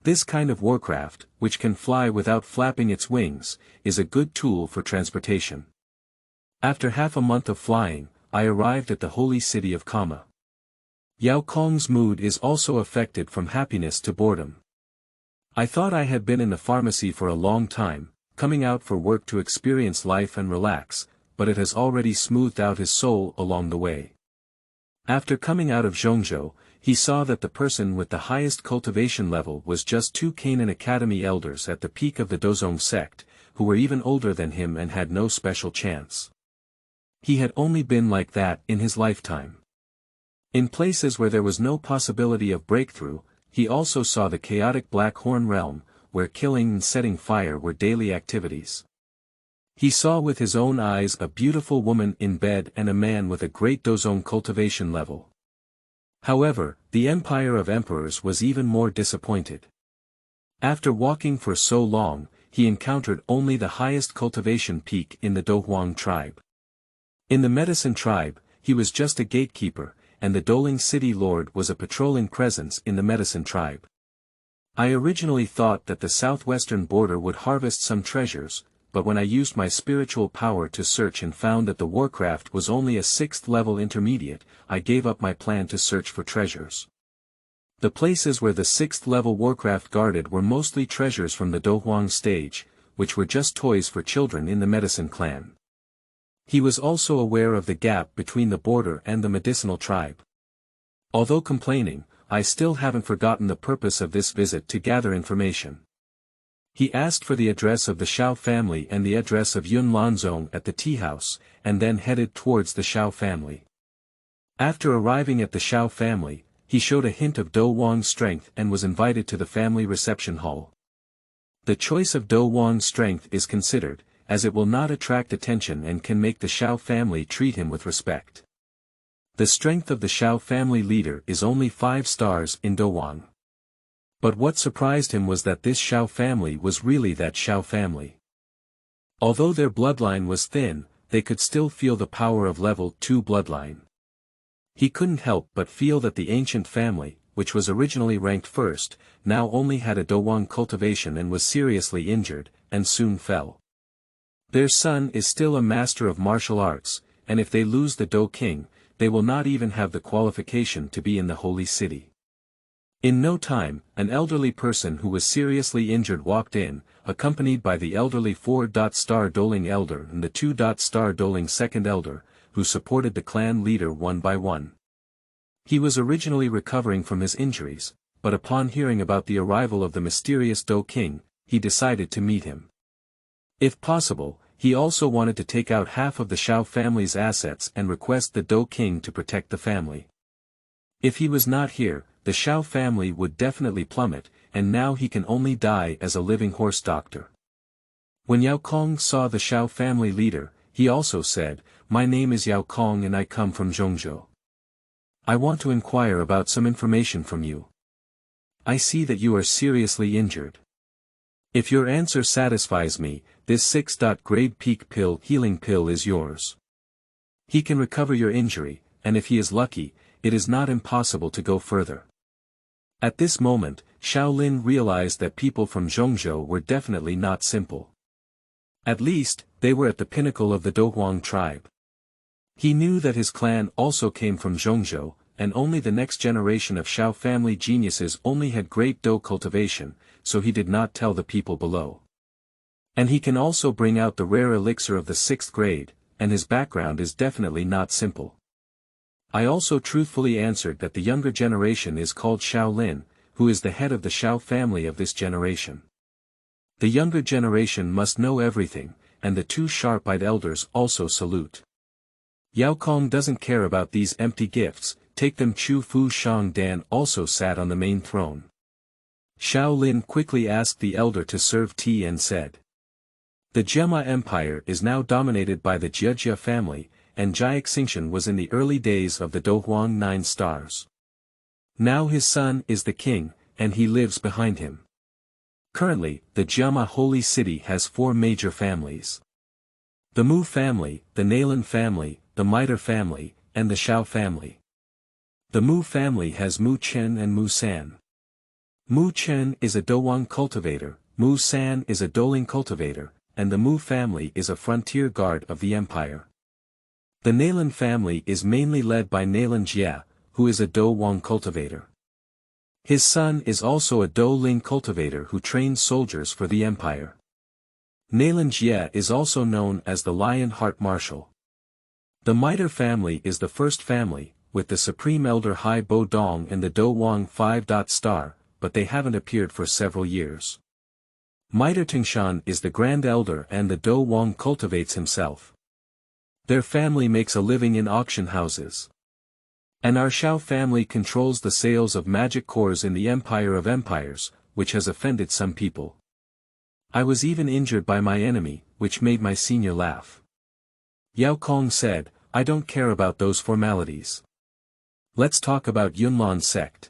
This kind of warcraft, which can fly without flapping its wings, is a good tool for transportation. After half a month of flying, I arrived at the holy city of Kama. Yao Kong's mood is also affected from happiness to boredom. I thought I had been in the pharmacy for a long time, coming out for work to experience life and relax, but it has already smoothed out his soul along the way. After coming out of Zhongzhou, he saw that the person with the highest cultivation level was just 2 Canaan Academy elders at the peak of the Dozong sect, who were even older than him and had no special chance. He had only been like that in his lifetime. In places where there was no possibility of breakthrough, he also saw the chaotic Black Horn realm, where killing and setting fire were daily activities. He saw with his own eyes a beautiful woman in bed and a man with a great Dozong cultivation level. However, the Empire of Emperors was even more disappointed. After walking for so long, he encountered only the highest cultivation peak in the Douhuang tribe. In the medicine tribe, he was just a gatekeeper, and the Douling city lord was a patrolling presence in the medicine tribe. I originally thought that the southwestern border would harvest some treasures, but when I used my spiritual power to search and found that the warcraft was only a 6th level intermediate, I gave up my plan to search for treasures. The places where the 6th level warcraft guarded were mostly treasures from the Douhuang stage, which were just toys for children in the medicine clan. He was also aware of the gap between the border and the medicinal tribe. Although complaining, I still haven't forgotten the purpose of this visit to gather information. He asked for the address of the Xiao family and the address of Yun Lanzong at the tea house, and then headed towards the Xiao family. After arriving at the Xiao family, he showed a hint of Dou Wang's strength and was invited to the family reception hall. The choice of Dou Wang's strength is considered, as it will not attract attention and can make the Xiao family treat him with respect. The strength of the Xiao family leader is only 5 stars in Douhuang. But what surprised him was that this Xiao family was really that Xiao family. Although their bloodline was thin, they could still feel the power of level 2 bloodline. He couldn't help but feel that the ancient family, which was originally ranked first, now only had a Douhuang cultivation and was seriously injured, and soon fell. Their son is still a master of martial arts, and if they lose the Dou King, they will not even have the qualification to be in the holy city. In no time, an elderly person who was seriously injured walked in, accompanied by the elderly 4-star Douling elder and the 2-star Douling second elder, who supported the clan leader one by one. He was originally recovering from his injuries, but upon hearing about the arrival of the mysterious Dou King, he decided to meet him. If possible, he also wanted to take out half of the Xiao family's assets and request the Dou King to protect the family. If he was not here, the Xiao family would definitely plummet, and now he can only die as a living horse doctor. When Yao Kong saw the Xiao family leader, he also said, "My name is Yao Kong and I come from Zhongzhou. I want to inquire about some information from you. I see that you are seriously injured. If your answer satisfies me, this 6-grade peak pill healing pill is yours. He can recover your injury, and if he is lucky, it is not impossible to go further." At this moment, Shaolin realized that people from Zhongzhou were definitely not simple. At least, they were at the pinnacle of the Douhuang tribe. He knew that his clan also came from Zhongzhou, and only the next generation of Xiao family geniuses only had great Dou cultivation, so he did not tell the people below. And he can also bring out the rare elixir of the 6th grade, and his background is definitely not simple. I also truthfully answered that the younger generation is called Shaolin, who is the head of the Xiao family of this generation. The younger generation must know everything, and the 2 sharp-eyed elders also salute. Yao Kong doesn't care about these empty gifts, take them. Chu Fu Shang Dan also sat on the main throne. Shaolin quickly asked the elder to serve tea and said, "The Jiama Empire is now dominated by the Jiajia family, and Jia Xingchen was in the early days of the Douhuang 9 stars. Now his son is the king, and he lives behind him. Currently, the Jiama holy city has 4 major families. The Mu family, the Nalan family, the Mitre family, and the Xiao family. The Mu family has Mu Chen and Mu San. Mu Chen is a Douhuang cultivator, Mu San is a Douling cultivator, and the Mu family is a frontier guard of the empire. The Nalan family is mainly led by Nalan Jia, who is a Douhuang cultivator. His son is also a Douling cultivator who trains soldiers for the empire. Nalan Jia is also known as the Lion Heart Marshal. The Mitre family is the first family, with the Supreme Elder Hai Bo Dong and the Douhuang 5-star, but they haven't appeared for several years. Mitre Tingshan is the Grand Elder and the Douhuang cultivates himself. Their family makes a living in auction houses. And our Xiao family controls the sales of magic cores in the Empire of Empires, which has offended some people. I was even injured by my enemy, which made my senior laugh. Yao Kong said, "I don't care about those formalities. Let's talk about Yunlan sect."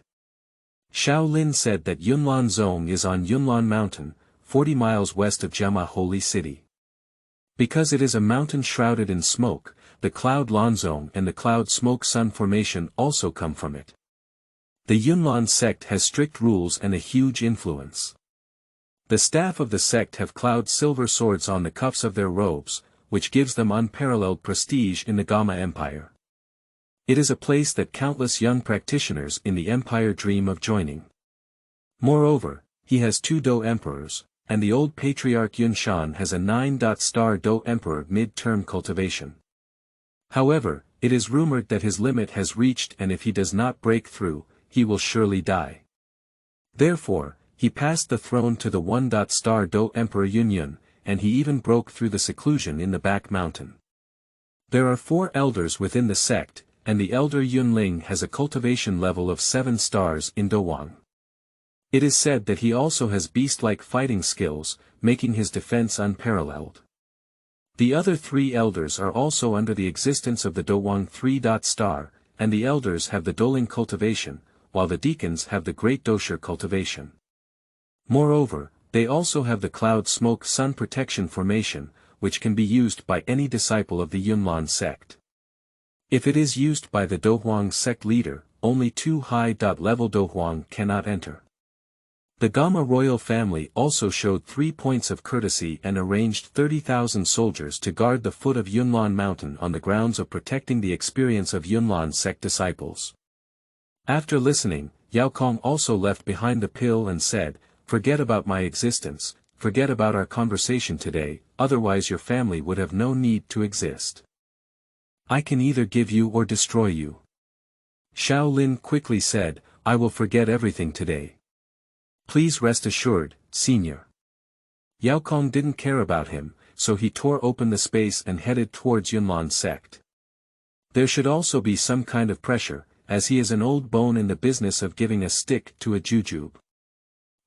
Shaolin said that Yunlan Zone is on Yunlan Mountain, 40 miles west of Jema Holy City. Because it is a mountain shrouded in smoke, the cloud Lanzong and the cloud smoke sun formation also come from it. The Yunlan sect has strict rules and a huge influence. The staff of the sect have cloud silver swords on the cuffs of their robes, which gives them unparalleled prestige in the Gama Empire. It is a place that countless young practitioners in the empire dream of joining. Moreover, he has 2 Dou emperors, and the old patriarch Yunshan has a 9-star Dou emperor mid-term cultivation. However, it is rumored that his limit has reached, and if he does not break through, he will surely die. Therefore, he passed the throne to the 1-star Dou emperor Yunyun, and he even broke through the seclusion in the back mountain. There are 4 elders within the sect, and the elder Yunling has a cultivation level of 7 stars in Douwang. It is said that he also has beast-like fighting skills, making his defense unparalleled. The other 3 elders are also under the existence of the Douwang 3-star, and the elders have the Douling cultivation, while the deacons have the Great Dosher cultivation. Moreover, they also have the cloud smoke sun protection formation, which can be used by any disciple of the Yunlan sect. If it is used by the Douhuang sect leader, only 2 high-level Douhuang cannot enter. The Gama royal family also showed 3 points of courtesy and arranged 30,000 soldiers to guard the foot of Yunlan mountain on the grounds of protecting the experience of Yunlan sect disciples. After listening, Yao Kong also left behind the pill and said, "Forget about my existence, forget about our conversation today, otherwise your family would have no need to exist. I can either give you or destroy you." Shaolin quickly said, "I will forget everything today. Please rest assured, senior." Yao Kong didn't care about him, so he tore open the space and headed towards Yunlan sect. There should also be some kind of pressure, as he is an old bone in the business of giving a stick to a jujube.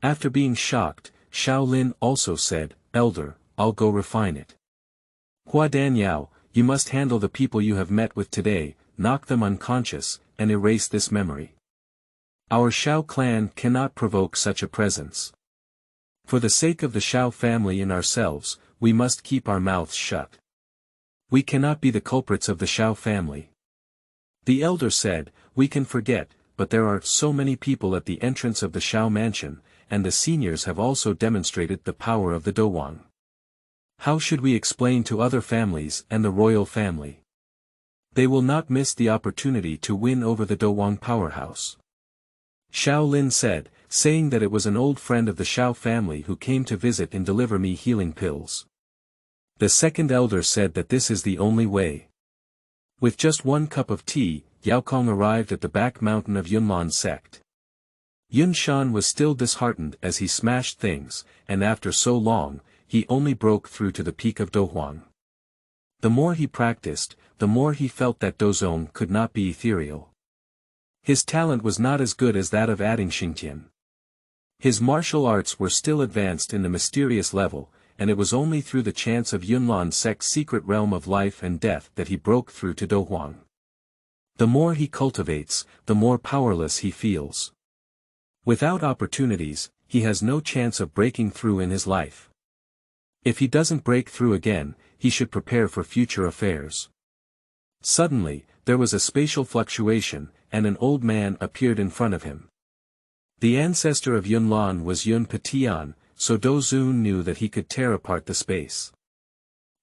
After being shocked, Shaolin also said, "Elder, I'll go refine it. Hua Dan Yao, you must handle the people you have met with today, knock them unconscious, and erase this memory. Our Shao clan cannot provoke such a presence. For the sake of the Shao family and ourselves, we must keep our mouths shut. We cannot be the culprits of the Shao family." The elder said, "We can forget, but there are so many people at the entrance of the Shao mansion, and the seniors have also demonstrated the power of the Douwang. How should we explain to other families and the royal family? They will not miss the opportunity to win over the Douwang powerhouse." Shaolin said, saying that it was an old friend of the Shao family who came to visit and deliver me healing pills. The second elder said that this is the only way. With just 1 cup of tea, Yao Kong arrived at the back mountain of Yunlan sect. Yun Shan was still disheartened as he smashed things, and after so long, he only broke through to the peak of Douhuang. The more he practiced, the more he felt that Dozong could not be ethereal. His talent was not as good as that of adding Xingtian. His martial arts were still advanced in the mysterious level, and it was only through the chance of Yunlan sect's secret realm of life and death that he broke through to Douhuang. The more he cultivates, the more powerless he feels. Without opportunities, he has no chance of breaking through in his life. If he doesn't break through again, he should prepare for future affairs. Suddenly, there was a spatial fluctuation, and an old man appeared in front of him. The ancestor of Yunlan was Yun Patian, so Dozun knew that he could tear apart the space.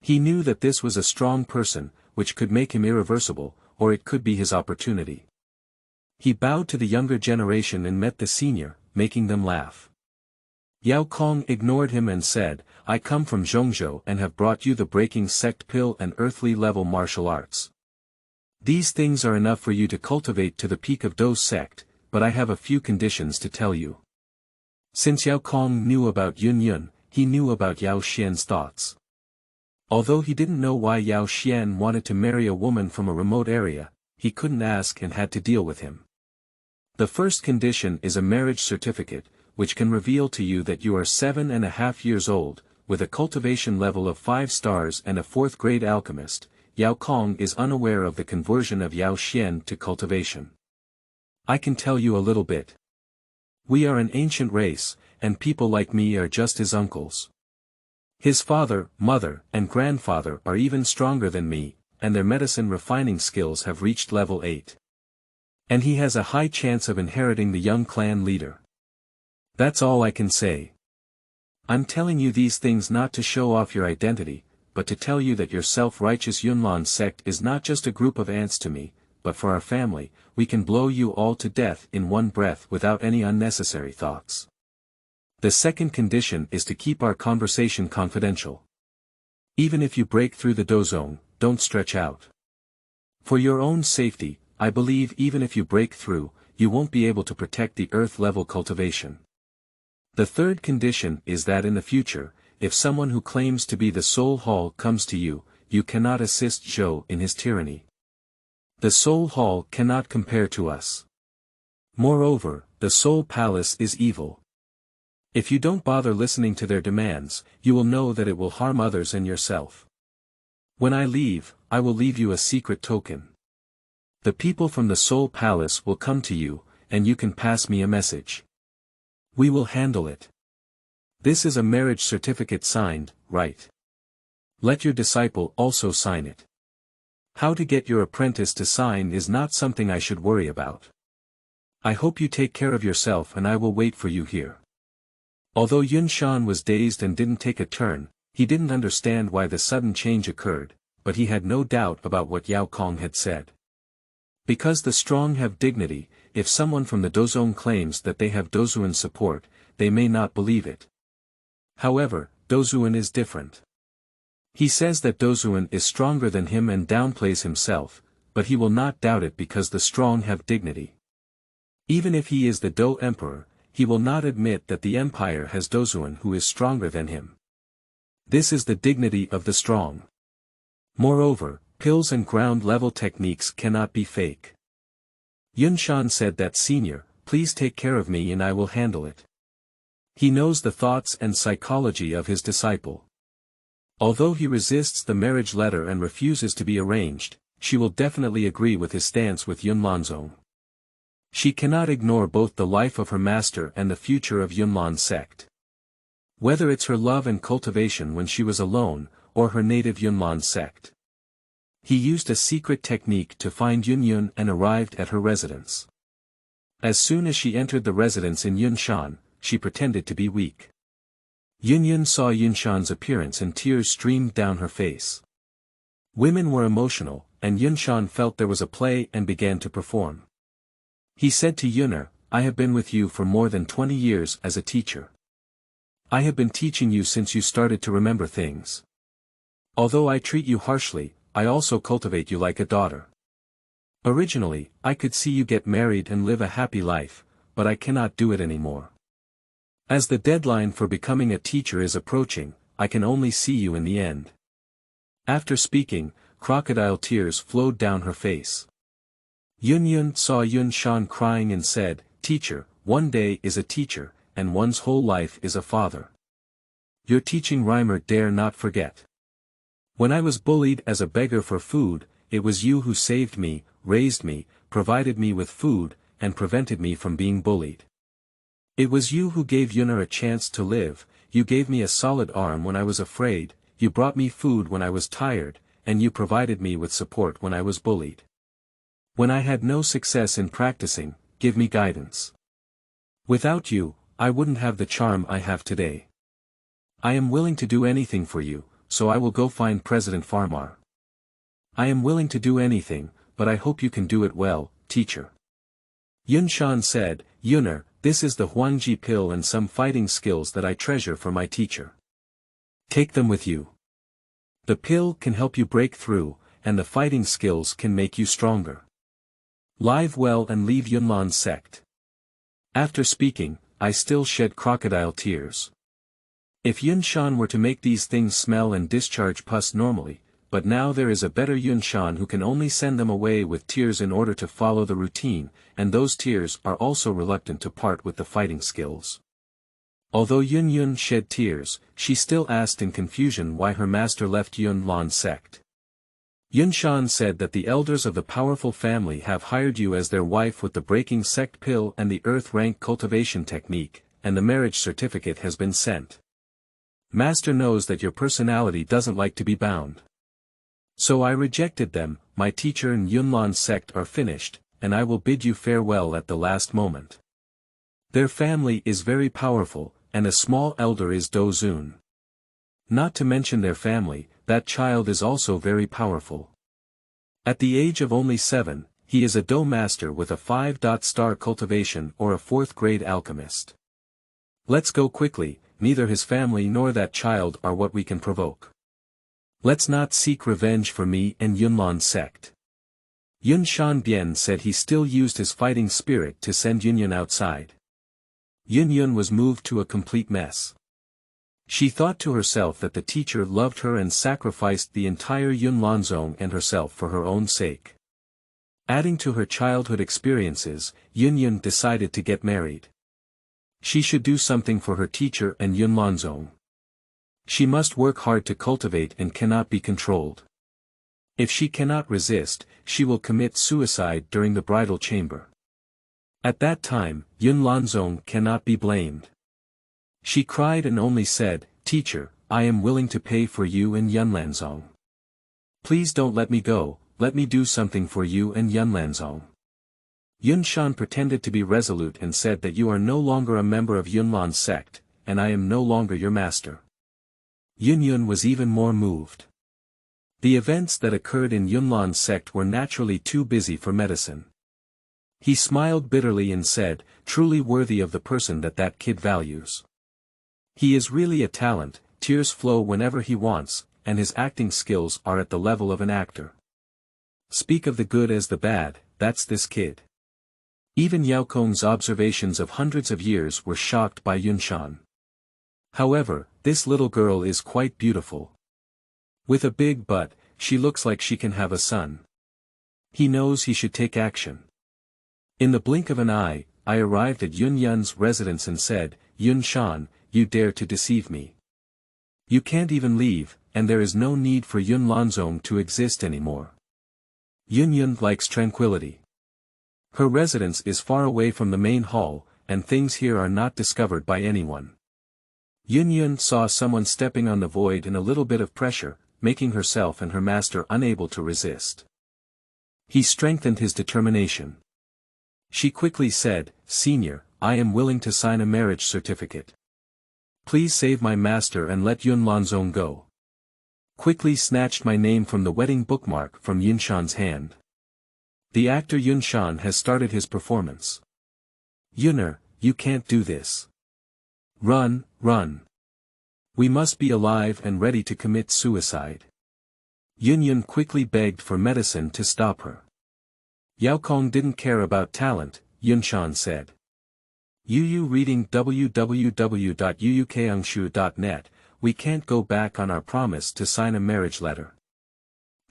He knew that this was a strong person, which could make him irreversible, or it could be his opportunity. He bowed to the younger generation and met the senior, making them laugh. Yao Kong ignored him and said, "I come from Zhongzhou and have brought you the breaking sect pill and earthly level martial arts. These things are enough for you to cultivate to the peak of Dou's sect, but I have a few conditions to tell you." Since Yao Kong knew about Yun Yun, he knew about Yao Xian's thoughts. Although he didn't know why Yao Xian wanted to marry a woman from a remote area, he couldn't ask and had to deal with him. The first condition is a marriage certificate, which can reveal to you that you are 7.5 years old, with a cultivation level of 5 stars and a 4th-grade alchemist. Yao Kong is unaware of the conversion of Yao Xian to cultivation. "I can tell you a little bit. We are an ancient race, and people like me are just his uncles. His father, mother, and grandfather are even stronger than me, and their medicine refining skills have reached level 8. And he has a high chance of inheriting the young clan leader. That's all I can say. I'm telling you these things not to show off your identity, but to tell you that your self-righteous Yunlan sect is not just a group of ants to me, but for our family, we can blow you all to death in one breath without any unnecessary thoughts. The second condition is to keep our conversation confidential. Even if you break through the dozone, don't stretch out. For your own safety, I believe even if you break through, you won't be able to protect the earth-level cultivation. The third condition is that in the future, if someone who claims to be the Soul Hall comes to you, you cannot assist Zhou in his tyranny. The Soul Hall cannot compare to us. Moreover, the Soul Palace is evil. If you don't bother listening to their demands, you will know that it will harm others and yourself. When I leave, I will leave you a secret token. The people from the Soul Palace will come to you, and you can pass me a message. We will handle it. This is a marriage certificate signed, right? Let your disciple also sign it. How to get your apprentice to sign is not something I should worry about. I hope you take care of yourself and I will wait for you here. Although Xuan was dazed and didn't take a turn, he didn't understand why the sudden change occurred, but he had no doubt about what Yao Kong had said. Because the strong have dignity, if someone from the Dozone claims that they have Dozuan support, they may not believe it. However, Dozuan is different. He says that Dozuan is stronger than him and downplays himself, but he will not doubt it because the strong have dignity. Even if he is the Dou Emperor, he will not admit that the empire has Dozuan who is stronger than him. This is the dignity of the strong. Moreover, pills and ground-level techniques cannot be fake. Xuan said that senior, please take care of me and I will handle it. He knows the thoughts and psychology of his disciple. Although he resists the marriage letter and refuses to be arranged, she will definitely agree with his stance with Yunlan's own. She cannot ignore both the life of her master and the future of Yunlan's sect. Whether it's her love and cultivation when she was alone, or her native Yunlan sect. He used a secret technique to find Yunyun and arrived at her residence. As soon as she entered the residence in Yunshan, she pretended to be weak. Yunyun saw Yunshan's appearance and tears streamed down her face. Women were emotional, and Yunshan felt there was a play and began to perform. He said to Yun'er, I have been with you for more than 20 years as a teacher. I have been teaching you since you started to remember things. Although I treat you harshly, I also cultivate you like a daughter. Originally, I could see you get married and live a happy life, but I cannot do it anymore. As the deadline for becoming a teacher is approaching, I can only see you in the end. After speaking, crocodile tears flowed down her face. Yunyun saw Yunshan crying and said, Teacher, one day is a teacher, and one's whole life is a father. Your teaching rhymer dare not forget. When I was bullied as a beggar for food, it was you who saved me, raised me, provided me with food, and prevented me from being bullied. It was you who gave Yun'er a chance to live, you gave me a solid arm when I was afraid, you brought me food when I was tired, and you provided me with support when I was bullied. When I had no success in practicing, give me guidance. Without you, I wouldn't have the charm I have today. I am willing to do anything for you, so I will go find President Farmar. I am willing to do anything, but I hope you can do it well, teacher. Yunshan said, Yun'er, this is the Huangji pill and some fighting skills that I treasure for my teacher. Take them with you. The pill can help you break through, and the fighting skills can make you stronger. Live well and leave Yunlan's sect. After speaking, I still shed crocodile tears. If Yunshan were to make these things smell and discharge pus normally, but now there is a better Yunshan who can only send them away with tears in order to follow the routine, and those tears are also reluctant to part with the fighting skills. Although Yunyun shed tears, she still asked in confusion why her master left Yunlan's sect. Xuan said that the elders of the powerful family have hired you as their wife with the breaking sect pill and the earth rank cultivation technique, and the marriage certificate has been sent. Master knows that your personality doesn't like to be bound. So I rejected them. My teacher and Yunlan's sect are finished, and I will bid you farewell at the last moment. Their family is very powerful, and a small elder is Dou Po. Not to mention their family, that child is also very powerful. At the age of only 7, he is a Dou master with a 5-star cultivation or a 4th grade alchemist. Let's go quickly, neither his family nor that child are what we can provoke. Let's not seek revenge for me and Yunlan's sect. Xuan Bian said he still used his fighting spirit to send Yunyun outside. Yunyun was moved to a complete mess. She thought to herself that the teacher loved her and sacrificed the entire Yunlanzong and herself for her own sake. Adding to her childhood experiences, Yunyun decided to get married. She should do something for her teacher and Yunlanzong. She must work hard to cultivate and cannot be controlled. If she cannot resist, she will commit suicide during the bridal chamber. At that time, Yunlanzong cannot be blamed. She cried and only said, "Teacher, I am willing to pay for you and Yunlanzong. Please don't let me go, let me do something for you and Yunlanzong." Xuan pretended to be resolute and said that you are no longer a member of Yunlan's sect, and I am no longer your master. Yunyun was even more moved. The events that occurred in Yunlan's sect were naturally too busy for medicine. He smiled bitterly and said, "Truly worthy of the person that kid values. He is really a talent, tears flow whenever he wants, and his acting skills are at the level of an actor. Speak of the good as the bad, that's this kid." Even Yao Kong's observations of hundreds of years were shocked by Xuan. However, this little girl is quite beautiful. With a big butt, she looks like she can have a son. He knows he should take action. In the blink of an eye, I arrived at Yunyun's residence and said, "Xuan, you dare to deceive me. You can't even leave, and there is no need for Yunlanzong to exist anymore." Yunyun likes tranquility. Her residence is far away from the main hall, and things here are not discovered by anyone. Yunyun saw someone stepping on the void in a little bit of pressure, making herself and her master unable to resist. He strengthened his determination. She quickly said, "Senior, I am willing to sign a marriage certificate. Please save my master and let Yunlanzong go." Quickly snatched my name from the wedding bookmark from Yunshan's hand. The actor Yunshan has started his performance. "Yunner, you can't do this. Run, run. We must be alive and ready to commit suicide." Yunyun quickly begged for medicine to stop her. Yao Kong didn't care about talent, Yunshan said. Yu reading www.yuukangshu.net, we can't go back on our promise to sign a marriage letter.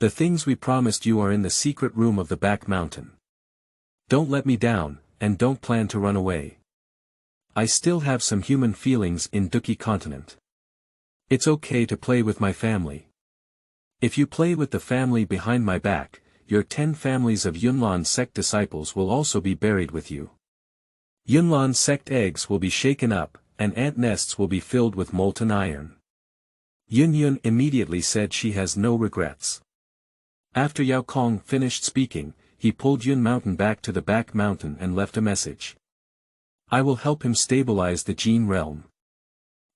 The things we promised you are in the secret room of the back mountain. Don't let me down, and don't plan to run away. I still have some human feelings in Duki continent. It's okay to play with my family. If you play with the family behind my back, your 10 families of Yunlan sect disciples will also be buried with you. Yunlan sect eggs will be shaken up, and ant nests will be filled with molten iron. Yunyun immediately said she has no regrets. After Yao Kong finished speaking, he pulled Yun Mountain back to the back mountain and left a message. I will help him stabilize the gene realm.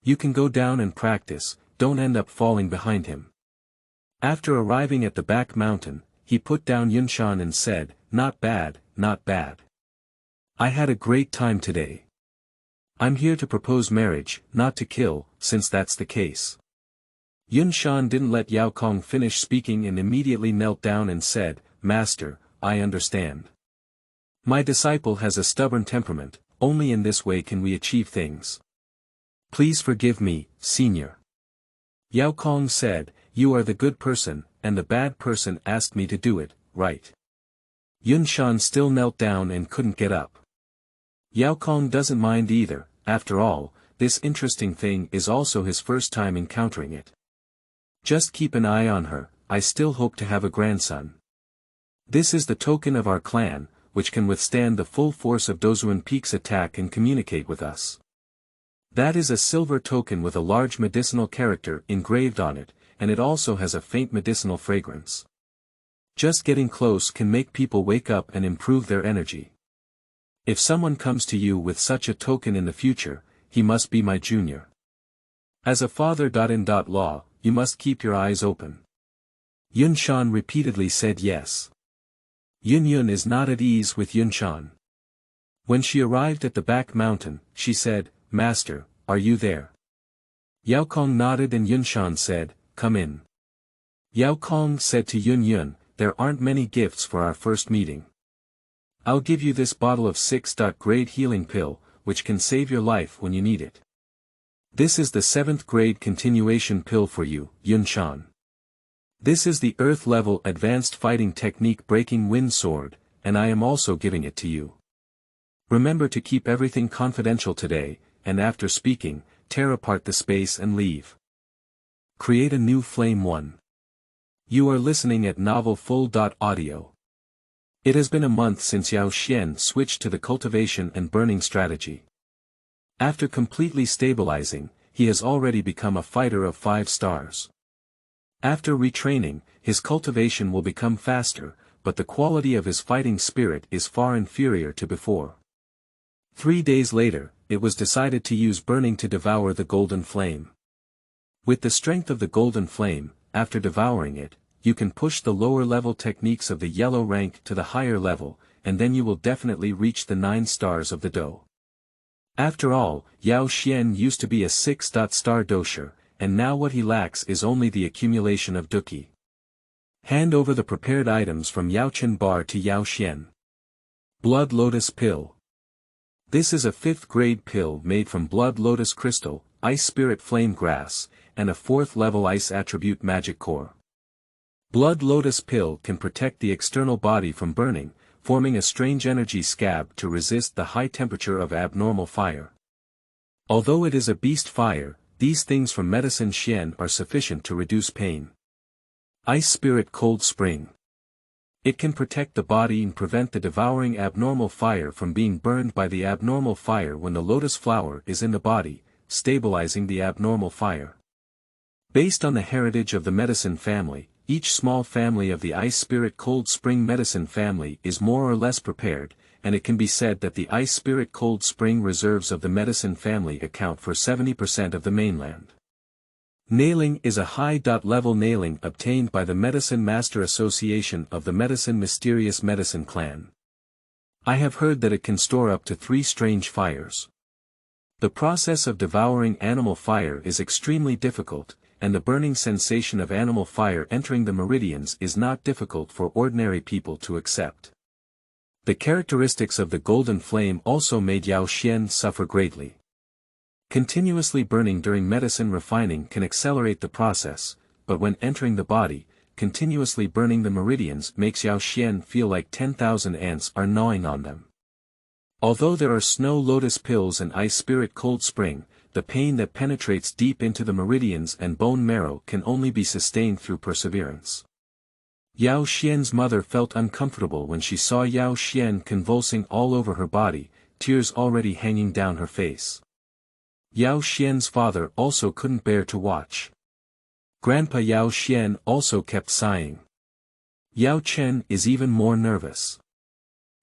You can go down and practice, don't end up falling behind him. After arriving at the back mountain, he put down Yunshan and said, not bad, not bad. I had a great time today. I'm here to propose marriage, not to kill, since that's the case. Yunshan didn't let Yao Kong finish speaking and immediately knelt down and said, Master, I understand. My disciple has a stubborn temperament, only in this way can we achieve things. Please forgive me, Senior. Yao Kong said, you are the good person, and the bad person asked me to do it, right? Yunshan still knelt down and couldn't get up. Yao Kong doesn't mind either, after all, this interesting thing is also his first time encountering it. Just keep an eye on her, I still hope to have a grandson. This is the token of our clan, which can withstand the full force of Dozuan Peak's attack and communicate with us. That is a silver token with a large medicinal character engraved on it, and it also has a faint medicinal fragrance. Just getting close can make people wake up and improve their energy. If someone comes to you with such a token in the future, he must be my junior. As a father-in-law, you must keep your eyes open. Xuan repeatedly said yes. Yun is not at ease with Xuan. When she arrived at the back mountain, she said, "Master, are you there?" Yao Kong nodded and Xuan said, "Come in." Yao Kong said to Yun, "There aren't many gifts for our first meeting. I'll give you this bottle of 6th-grade healing pill, which can save your life when you need it. This is the 7th grade continuation pill for you, Xuan. This is the Earth-level advanced fighting technique breaking wind sword, and I am also giving it to you. Remember to keep everything confidential today, and after speaking, tear apart the space and leave. Create a new flame 1. You are listening at Novel Full.audio. It has been a month since Yao Xian switched to the cultivation and burning strategy. After completely stabilizing, he has already become a fighter of 5 stars. After retraining, his cultivation will become faster, but the quality of his fighting spirit is far inferior to before. 3 days later, it was decided to use burning to devour the golden flame. With the strength of the golden flame, after devouring it, you can push the lower level techniques of the yellow rank to the higher level, and then you will definitely reach the 9 stars of the Dou. After all, Yao Xian used to be a 6-star dosher, and now what he lacks is only the accumulation of Duqi. Hand over the prepared items from Yao Chen Bar to Yao Xian. Blood Lotus Pill. This is a 5th grade pill made from Blood Lotus Crystal, Ice Spirit Flame Grass, and a 4th level Ice Attribute Magic Core. Blood Lotus Pill can protect the external body from burning, forming a strange energy scab to resist the high temperature of abnormal fire. Although it is a beast fire, these things from Medicine Xian are sufficient to reduce pain. Ice Spirit Cold Spring. It can protect the body and prevent the devouring abnormal fire from being burned by the abnormal fire when the lotus flower is in the body, stabilizing the abnormal fire. Based on the heritage of the medicine family, each small family of the Ice Spirit Cold Spring medicine family is more or less prepared, and it can be said that the Ice Spirit Cold Spring reserves of the medicine family account for 70% of the mainland. Nailing is a high-level nailing obtained by the Medicine Master Association of the Medicine Mysterious Medicine Clan. I have heard that it can store up to 3 strange fires. The process of devouring animal fire is extremely difficult, and the burning sensation of animal fire entering the meridians is not difficult for ordinary people to accept. The characteristics of the golden flame also made Yao Xian suffer greatly. Continuously burning during medicine refining can accelerate the process, but when entering the body, continuously burning the meridians makes Yao Xian feel like 10,000 ants are gnawing on them. Although there are snow lotus pills and ice spirit cold spring, the pain that penetrates deep into the meridians and bone marrow can only be sustained through perseverance. Yao Xian's mother felt uncomfortable when she saw Yao Xian convulsing all over her body, tears already hanging down her face. Yao Xian's father also couldn't bear to watch. Grandpa Yao Xian also kept sighing. Yao Chen is even more nervous.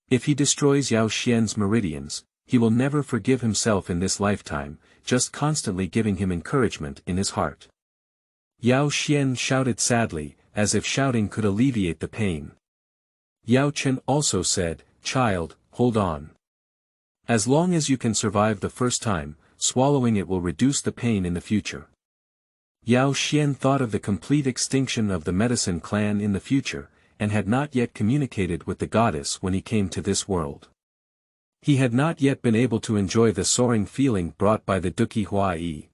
If he destroys Yao Xian's meridians, he will never forgive himself in this lifetime, just constantly giving him encouragement in his heart. Yao Xian shouted sadly, as if shouting could alleviate the pain. Yao Chen also said, "Child, hold on. As long as you can survive the first time, swallowing it will reduce the pain in the future." Yao Xian thought of the complete extinction of the medicine clan in the future, and had not yet communicated with the goddess when he came to this world. He had not yet been able to enjoy the soaring feeling brought by the Duqi Huai.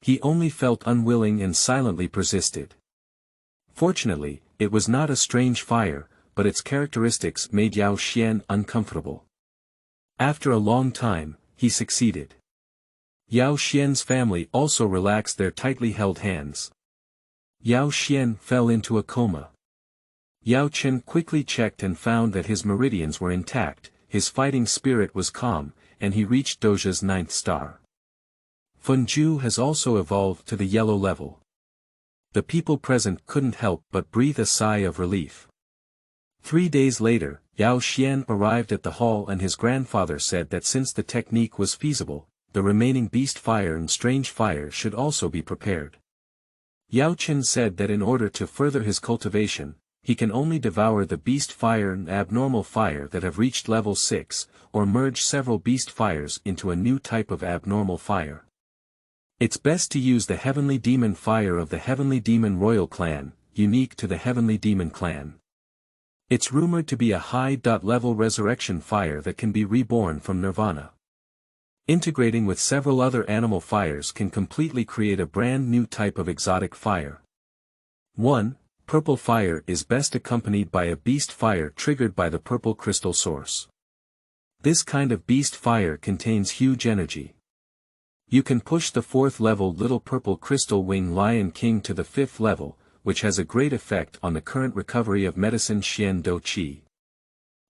He only felt unwilling and silently persisted. Fortunately, it was not a strange fire, but its characteristics made Yao Xian uncomfortable. After a long time, he succeeded. Yao Xian's family also relaxed their tightly held hands. Yao Xian fell into a coma. Yao Chen quickly checked and found that his meridians were intact, his fighting spirit was calm, and he reached Doja's 9th star. Funju has also evolved to the yellow level. The people present couldn't help but breathe a sigh of relief. 3 days later, Yao Xian arrived at the hall and his grandfather said that since the technique was feasible, the remaining beast fire and strange fire should also be prepared. Yao Chen said that in order to further his cultivation, he can only devour the beast fire and abnormal fire that have reached level 6, or merge several beast fires into a new type of abnormal fire. It's best to use the Heavenly Demon fire of the Heavenly Demon Royal Clan, unique to the Heavenly Demon Clan. It's rumored to be a high-level resurrection fire that can be reborn from nirvana. Integrating with several other animal fires can completely create a brand new type of exotic fire. 1. Purple fire is best accompanied by a beast fire triggered by the purple crystal source. This kind of beast fire contains huge energy. You can push the 4th level Little Purple Crystal Wing Lion King to the 5th level, which has a great effect on the current recovery of medicine Xian Do Qi.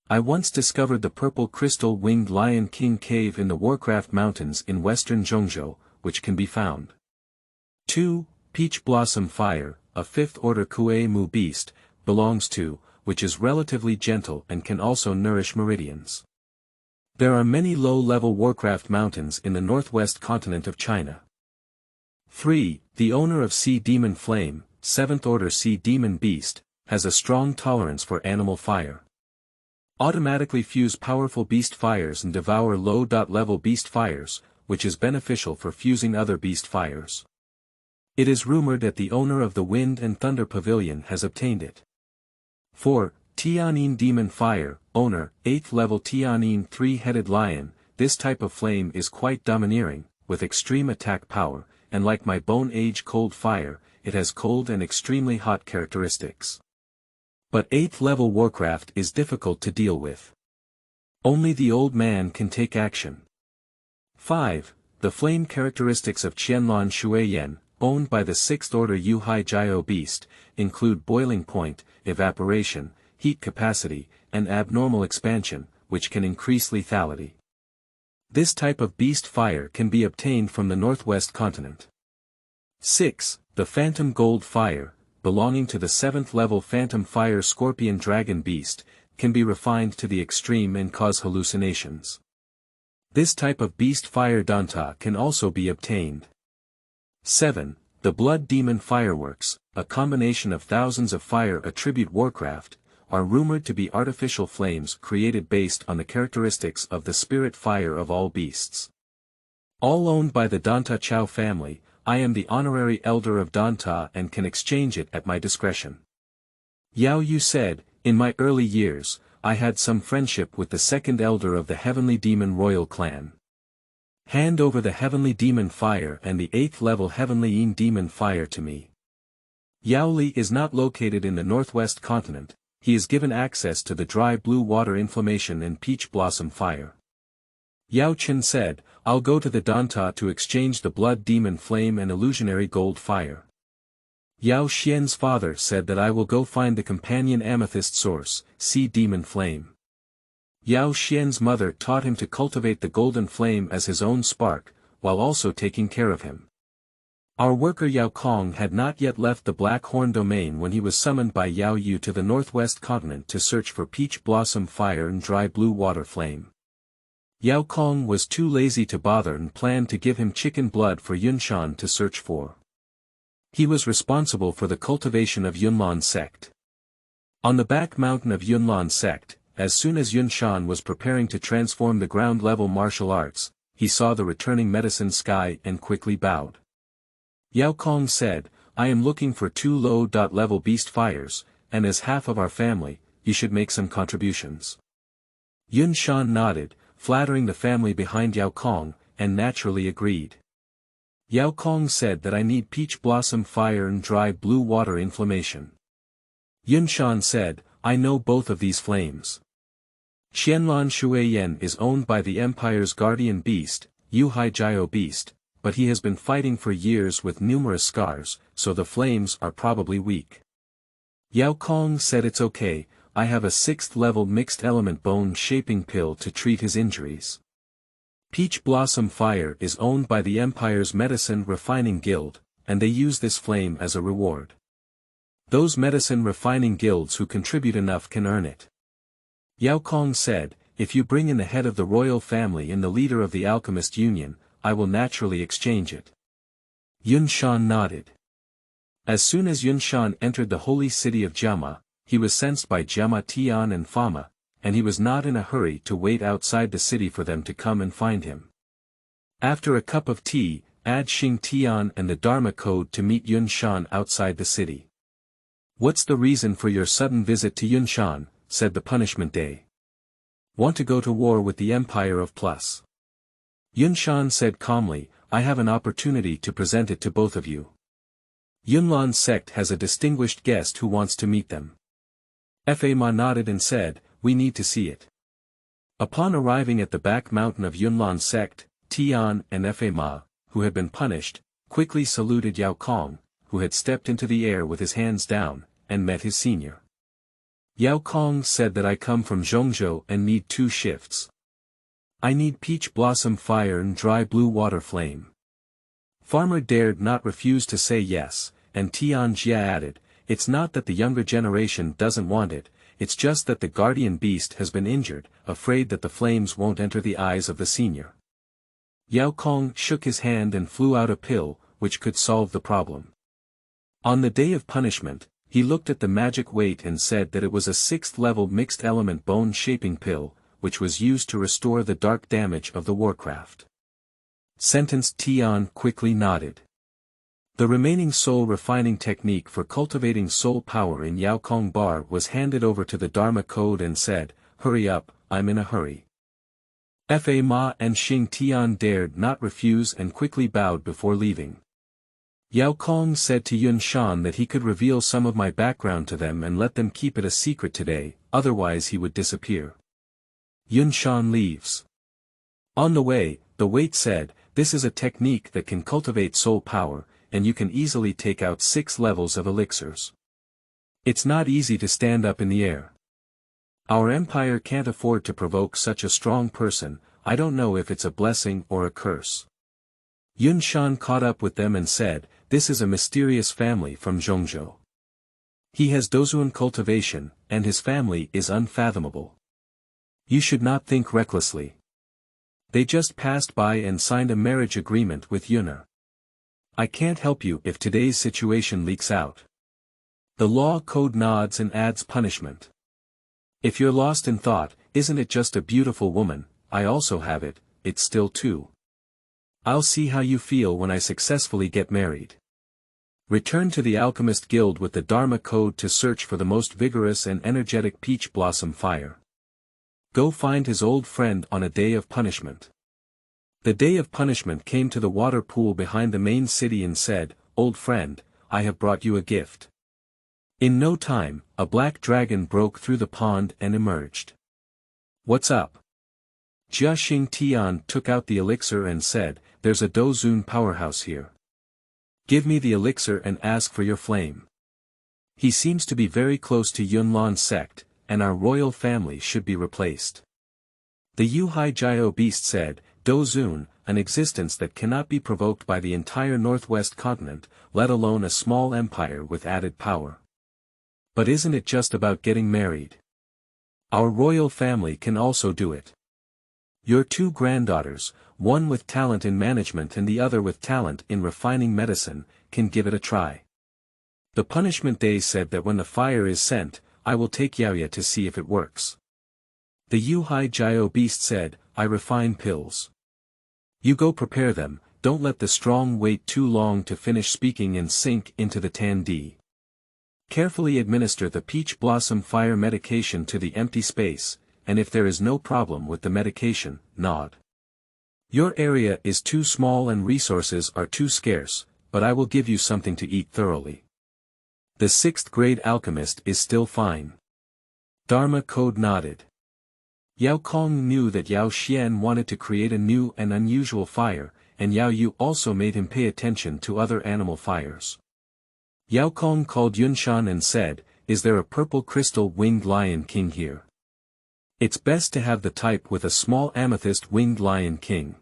I once discovered the Purple Crystal Winged Lion King cave in the Warcraft Mountains in western Zhongzhou, which can be found. 2. Peach Blossom Fire, a 5th order Kue Mu beast, belongs to, which is relatively gentle and can also nourish meridians. There are many low-level Warcraft mountains in the northwest continent of China. 3. The owner of Sea Demon Flame, 7th order Sea Demon Beast, has a strong tolerance for animal fire. Automatically fuse powerful beast fires and devour low-level beast fires, which is beneficial for fusing other beast fires. It is rumored that the owner of the Wind and Thunder Pavilion has obtained it. 4. Tianyin Demon Fire, owner, 8th level Tianyin 3-headed lion. This type of flame is quite domineering, with extreme attack power, and like my Bone Age Cold Fire, it has cold and extremely hot characteristics. But 8th level Warcraft is difficult to deal with. Only the old man can take action. 5. The flame characteristics of Qianlan Shuiyan, owned by the 6th order Yuhai Jiao beast, include boiling point, evaporation, heat capacity, and abnormal expansion, which can increase lethality. This type of beast fire can be obtained from the northwest continent. 6. The Phantom Gold Fire, belonging to the 7th level Phantom Fire Scorpion Dragon Beast, can be refined to the extreme and cause hallucinations. This type of beast fire Danta can also be obtained. 7. The Blood Demon Fireworks, a combination of thousands of fire attribute Warcraft, are rumored to be artificial flames created based on the characteristics of the spirit fire of all beasts. All owned by the Danta Chao family, I am the honorary elder of Danta and can exchange it at my discretion. Yao Yu said, in my early years, I had some friendship with the 2nd elder of the Heavenly Demon Royal Clan. Hand over the Heavenly Demon Fire and the 8th level Heavenly Yin Demon Fire to me. Yao Li is not located in the northwest continent. He is given access to the dry blue water inflammation and peach blossom fire. Yao Chen said, I'll go to the Danta to exchange the blood demon flame and illusionary gold fire. Yao Xian's father said that I will go find the companion amethyst source, sea demon flame. Yao Xian's mother taught him to cultivate the golden flame as his own spark, while also taking care of him. Our worker Yao Kong had not yet left the Black Horn domain when he was summoned by Yao Yu to the northwest continent to search for peach blossom fire and dry blue water flame. Yao Kong was too lazy to bother and planned to give him chicken blood for Yunshan to search for. He was responsible for the cultivation of Yunlan sect. On the back mountain of Yunlan sect, as soon as Yunshan was preparing to transform the ground-level martial arts, he saw the returning medicine sky and quickly bowed. Yao Kong said, I am looking for 2 low-level beast fires, and as half of our family, you should make some contributions. Yunshan nodded, flattering the family behind Yao Kong, and naturally agreed. Yao Kong said that I need peach blossom fire and dry blue water inflammation. Yunshan said, I know both of these flames. Qianlan Shuiyan is owned by the Empire's guardian beast, Yuhai Jiao beast, but he has been fighting for years with numerous scars, so the flames are probably weak. Yao Kong said it's okay, I have a 6th level mixed element bone shaping pill to treat his injuries. Peach Blossom Fire is owned by the Empire's Medicine Refining Guild, and they use this flame as a reward. Those medicine refining guilds who contribute enough can earn it. Yao Kong said, if you bring in the head of the royal family and the leader of the Alchemist Union, I will naturally exchange it. Yun Shan nodded. As soon as Yun Shan entered the holy city of Jiama, he was sensed by Jiama Tian and Fama, and he was not in a hurry to wait outside the city for them to come and find him. After a cup of tea, add Xing Tian and the Dharma Code to meet Yun Shan outside the city. What's the reason for your sudden visit to Yun Shan? Said the Punishment Day. Want to go to war with the Empire of Plus. Yun Shan said calmly, I have an opportunity to present it to both of you. Yunlan's sect has a distinguished guest who wants to meet them. Fa Ma nodded and said, we need to see it. Upon arriving at the back mountain of Yunlan's sect, Tian and Fa Ma, who had been punished, quickly saluted Yao Kong, who had stepped into the air with his hands down, and met his senior. Yao Kong said that I come from Zhongzhou and need 2 shifts. I need Peach Blossom Fire and Dry Blue Water Flame. Farmer dared not refuse to say yes, and Tian Jia added, it's not that the younger generation doesn't want it, it's just that the guardian beast has been injured, afraid that the flames won't enter the eyes of the senior. Yao Kong shook his hand and flew out a pill, which could solve the problem. On the day of punishment, he looked at the magic weight and said that it was a 6th level mixed element bone shaping pill, which was used to restore the dark damage of the warcraft. Sentenced Tian quickly nodded. The remaining soul refining technique for cultivating soul power in Yao Kong Bar was handed over to the Dharma Code and said, hurry up, I'm in a hurry. Fa Ma and Xing Tian dared not refuse and quickly bowed before leaving. Yao Kong said to Yun Shan that he could reveal some of my background to them and let them keep it a secret today, otherwise he would disappear. Yun Shan leaves. On the way, the wait said, this is a technique that can cultivate soul power, and you can easily take out 6 levels of elixirs. It's not easy to stand up in the air. Our empire can't afford to provoke such a strong person, I don't know if it's a blessing or a curse. Yun Shan caught up with them and said, this is a mysterious family from Zhongzhou. He has Dozun cultivation, and his family is unfathomable. You should not think recklessly. They just passed by and signed a marriage agreement with Yun'er. I can't help you if today's situation leaks out. The law code nods and adds punishment. If you're lost in thought, isn't it just a beautiful woman, I also have it, it's still 2. I'll see how you feel when I successfully get married. Return to the Alchemist Guild with the Dharma Code to search for the most vigorous and energetic Peach Blossom Fire. Go find his old friend on a day of punishment. The day of punishment came to the water pool behind the main city and said, old friend, I have brought you a gift. In no time, a black dragon broke through the pond and emerged. What's up? Jia Xing Tian took out the elixir and said, there's a Dozun powerhouse here. Give me the elixir and ask for your flame. He seems to be very close to Yunlan's sect, and our royal family should be replaced. The Yuhai Jiao beast said, Dozun, an existence that cannot be provoked by the entire northwest continent, let alone a small empire with added power. But isn't it just about getting married? Our royal family can also do it. Your 2 granddaughters, one with talent in management and the other with talent in refining medicine, can give it a try. The Punishment Day said that when the fire is sent, I will take Yaoya to see if it works. The Yuhai Jiao beast said, I refine pills. You go prepare them, don't let the strong wait too long to finish speaking and sink into the Tan-D. Carefully administer the Peach Blossom Fire medication to the empty space, and if there is no problem with the medication, nod. Your area is too small and resources are too scarce, but I will give you something to eat thoroughly. The 6th grade alchemist is still fine. Dharma Code nodded. Yao Kong knew that Yao Xian wanted to create a new and unusual fire, and Yao Yu also made him pay attention to other animal fires. Yao Kong called Yunshan and said, "Is there a purple crystal winged lion king here? It's best to have the type with a small amethyst winged lion king."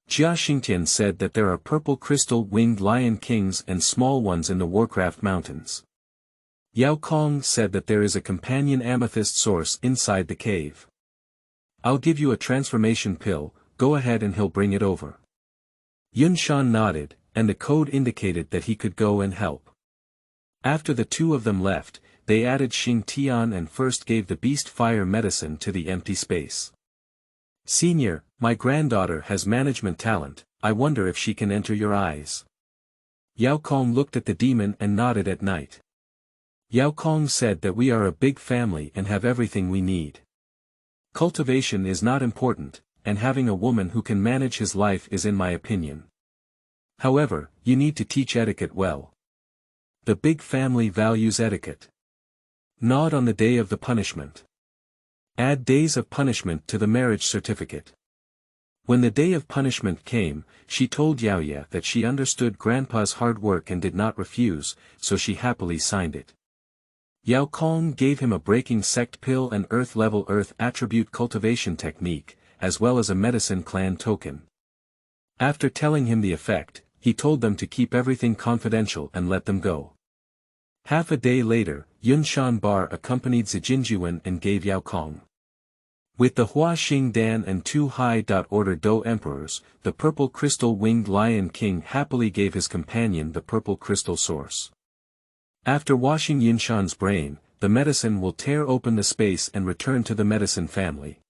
Jia Xingtian said that there are purple crystal winged lion kings and small ones in the Warcraft Mountains. Yao Kong said that there is a companion amethyst source inside the cave. "I'll give you a transformation pill, go ahead and he'll bring it over." Yunshan nodded, and the code indicated that he could go and help. After the two of them left, they added Xing Tian and first gave the beast fire medicine to the empty space. "Senior, my granddaughter has management talent, I wonder if she can enter your eyes." Yao Kong looked at the demon and nodded at night. Yao Kong said that we are a big family and have everything we need. Cultivation is not important, and having a woman who can manage his life is in my opinion. However, you need to teach etiquette well. The big family values etiquette. Nod on the day of the punishment. Add days of punishment to the marriage certificate. When the day of punishment came, she told Yao Ye that she understood Grandpa's hard work and did not refuse, so she happily signed it. Yao Kong gave him a breaking sect pill and earth-level earth attribute cultivation technique, as well as a medicine clan token. After telling him the effect, he told them to keep everything confidential and let them go. Half a day later, Yunshan Bar accompanied Zijinjuan and gave Yao Kong. With the Hua Xing Dan and two high-order Dou emperors, the purple crystal winged lion king happily gave his companion the purple crystal source. After washing Yunshan's brain, the medicine will tear open the space and return to the medicine family.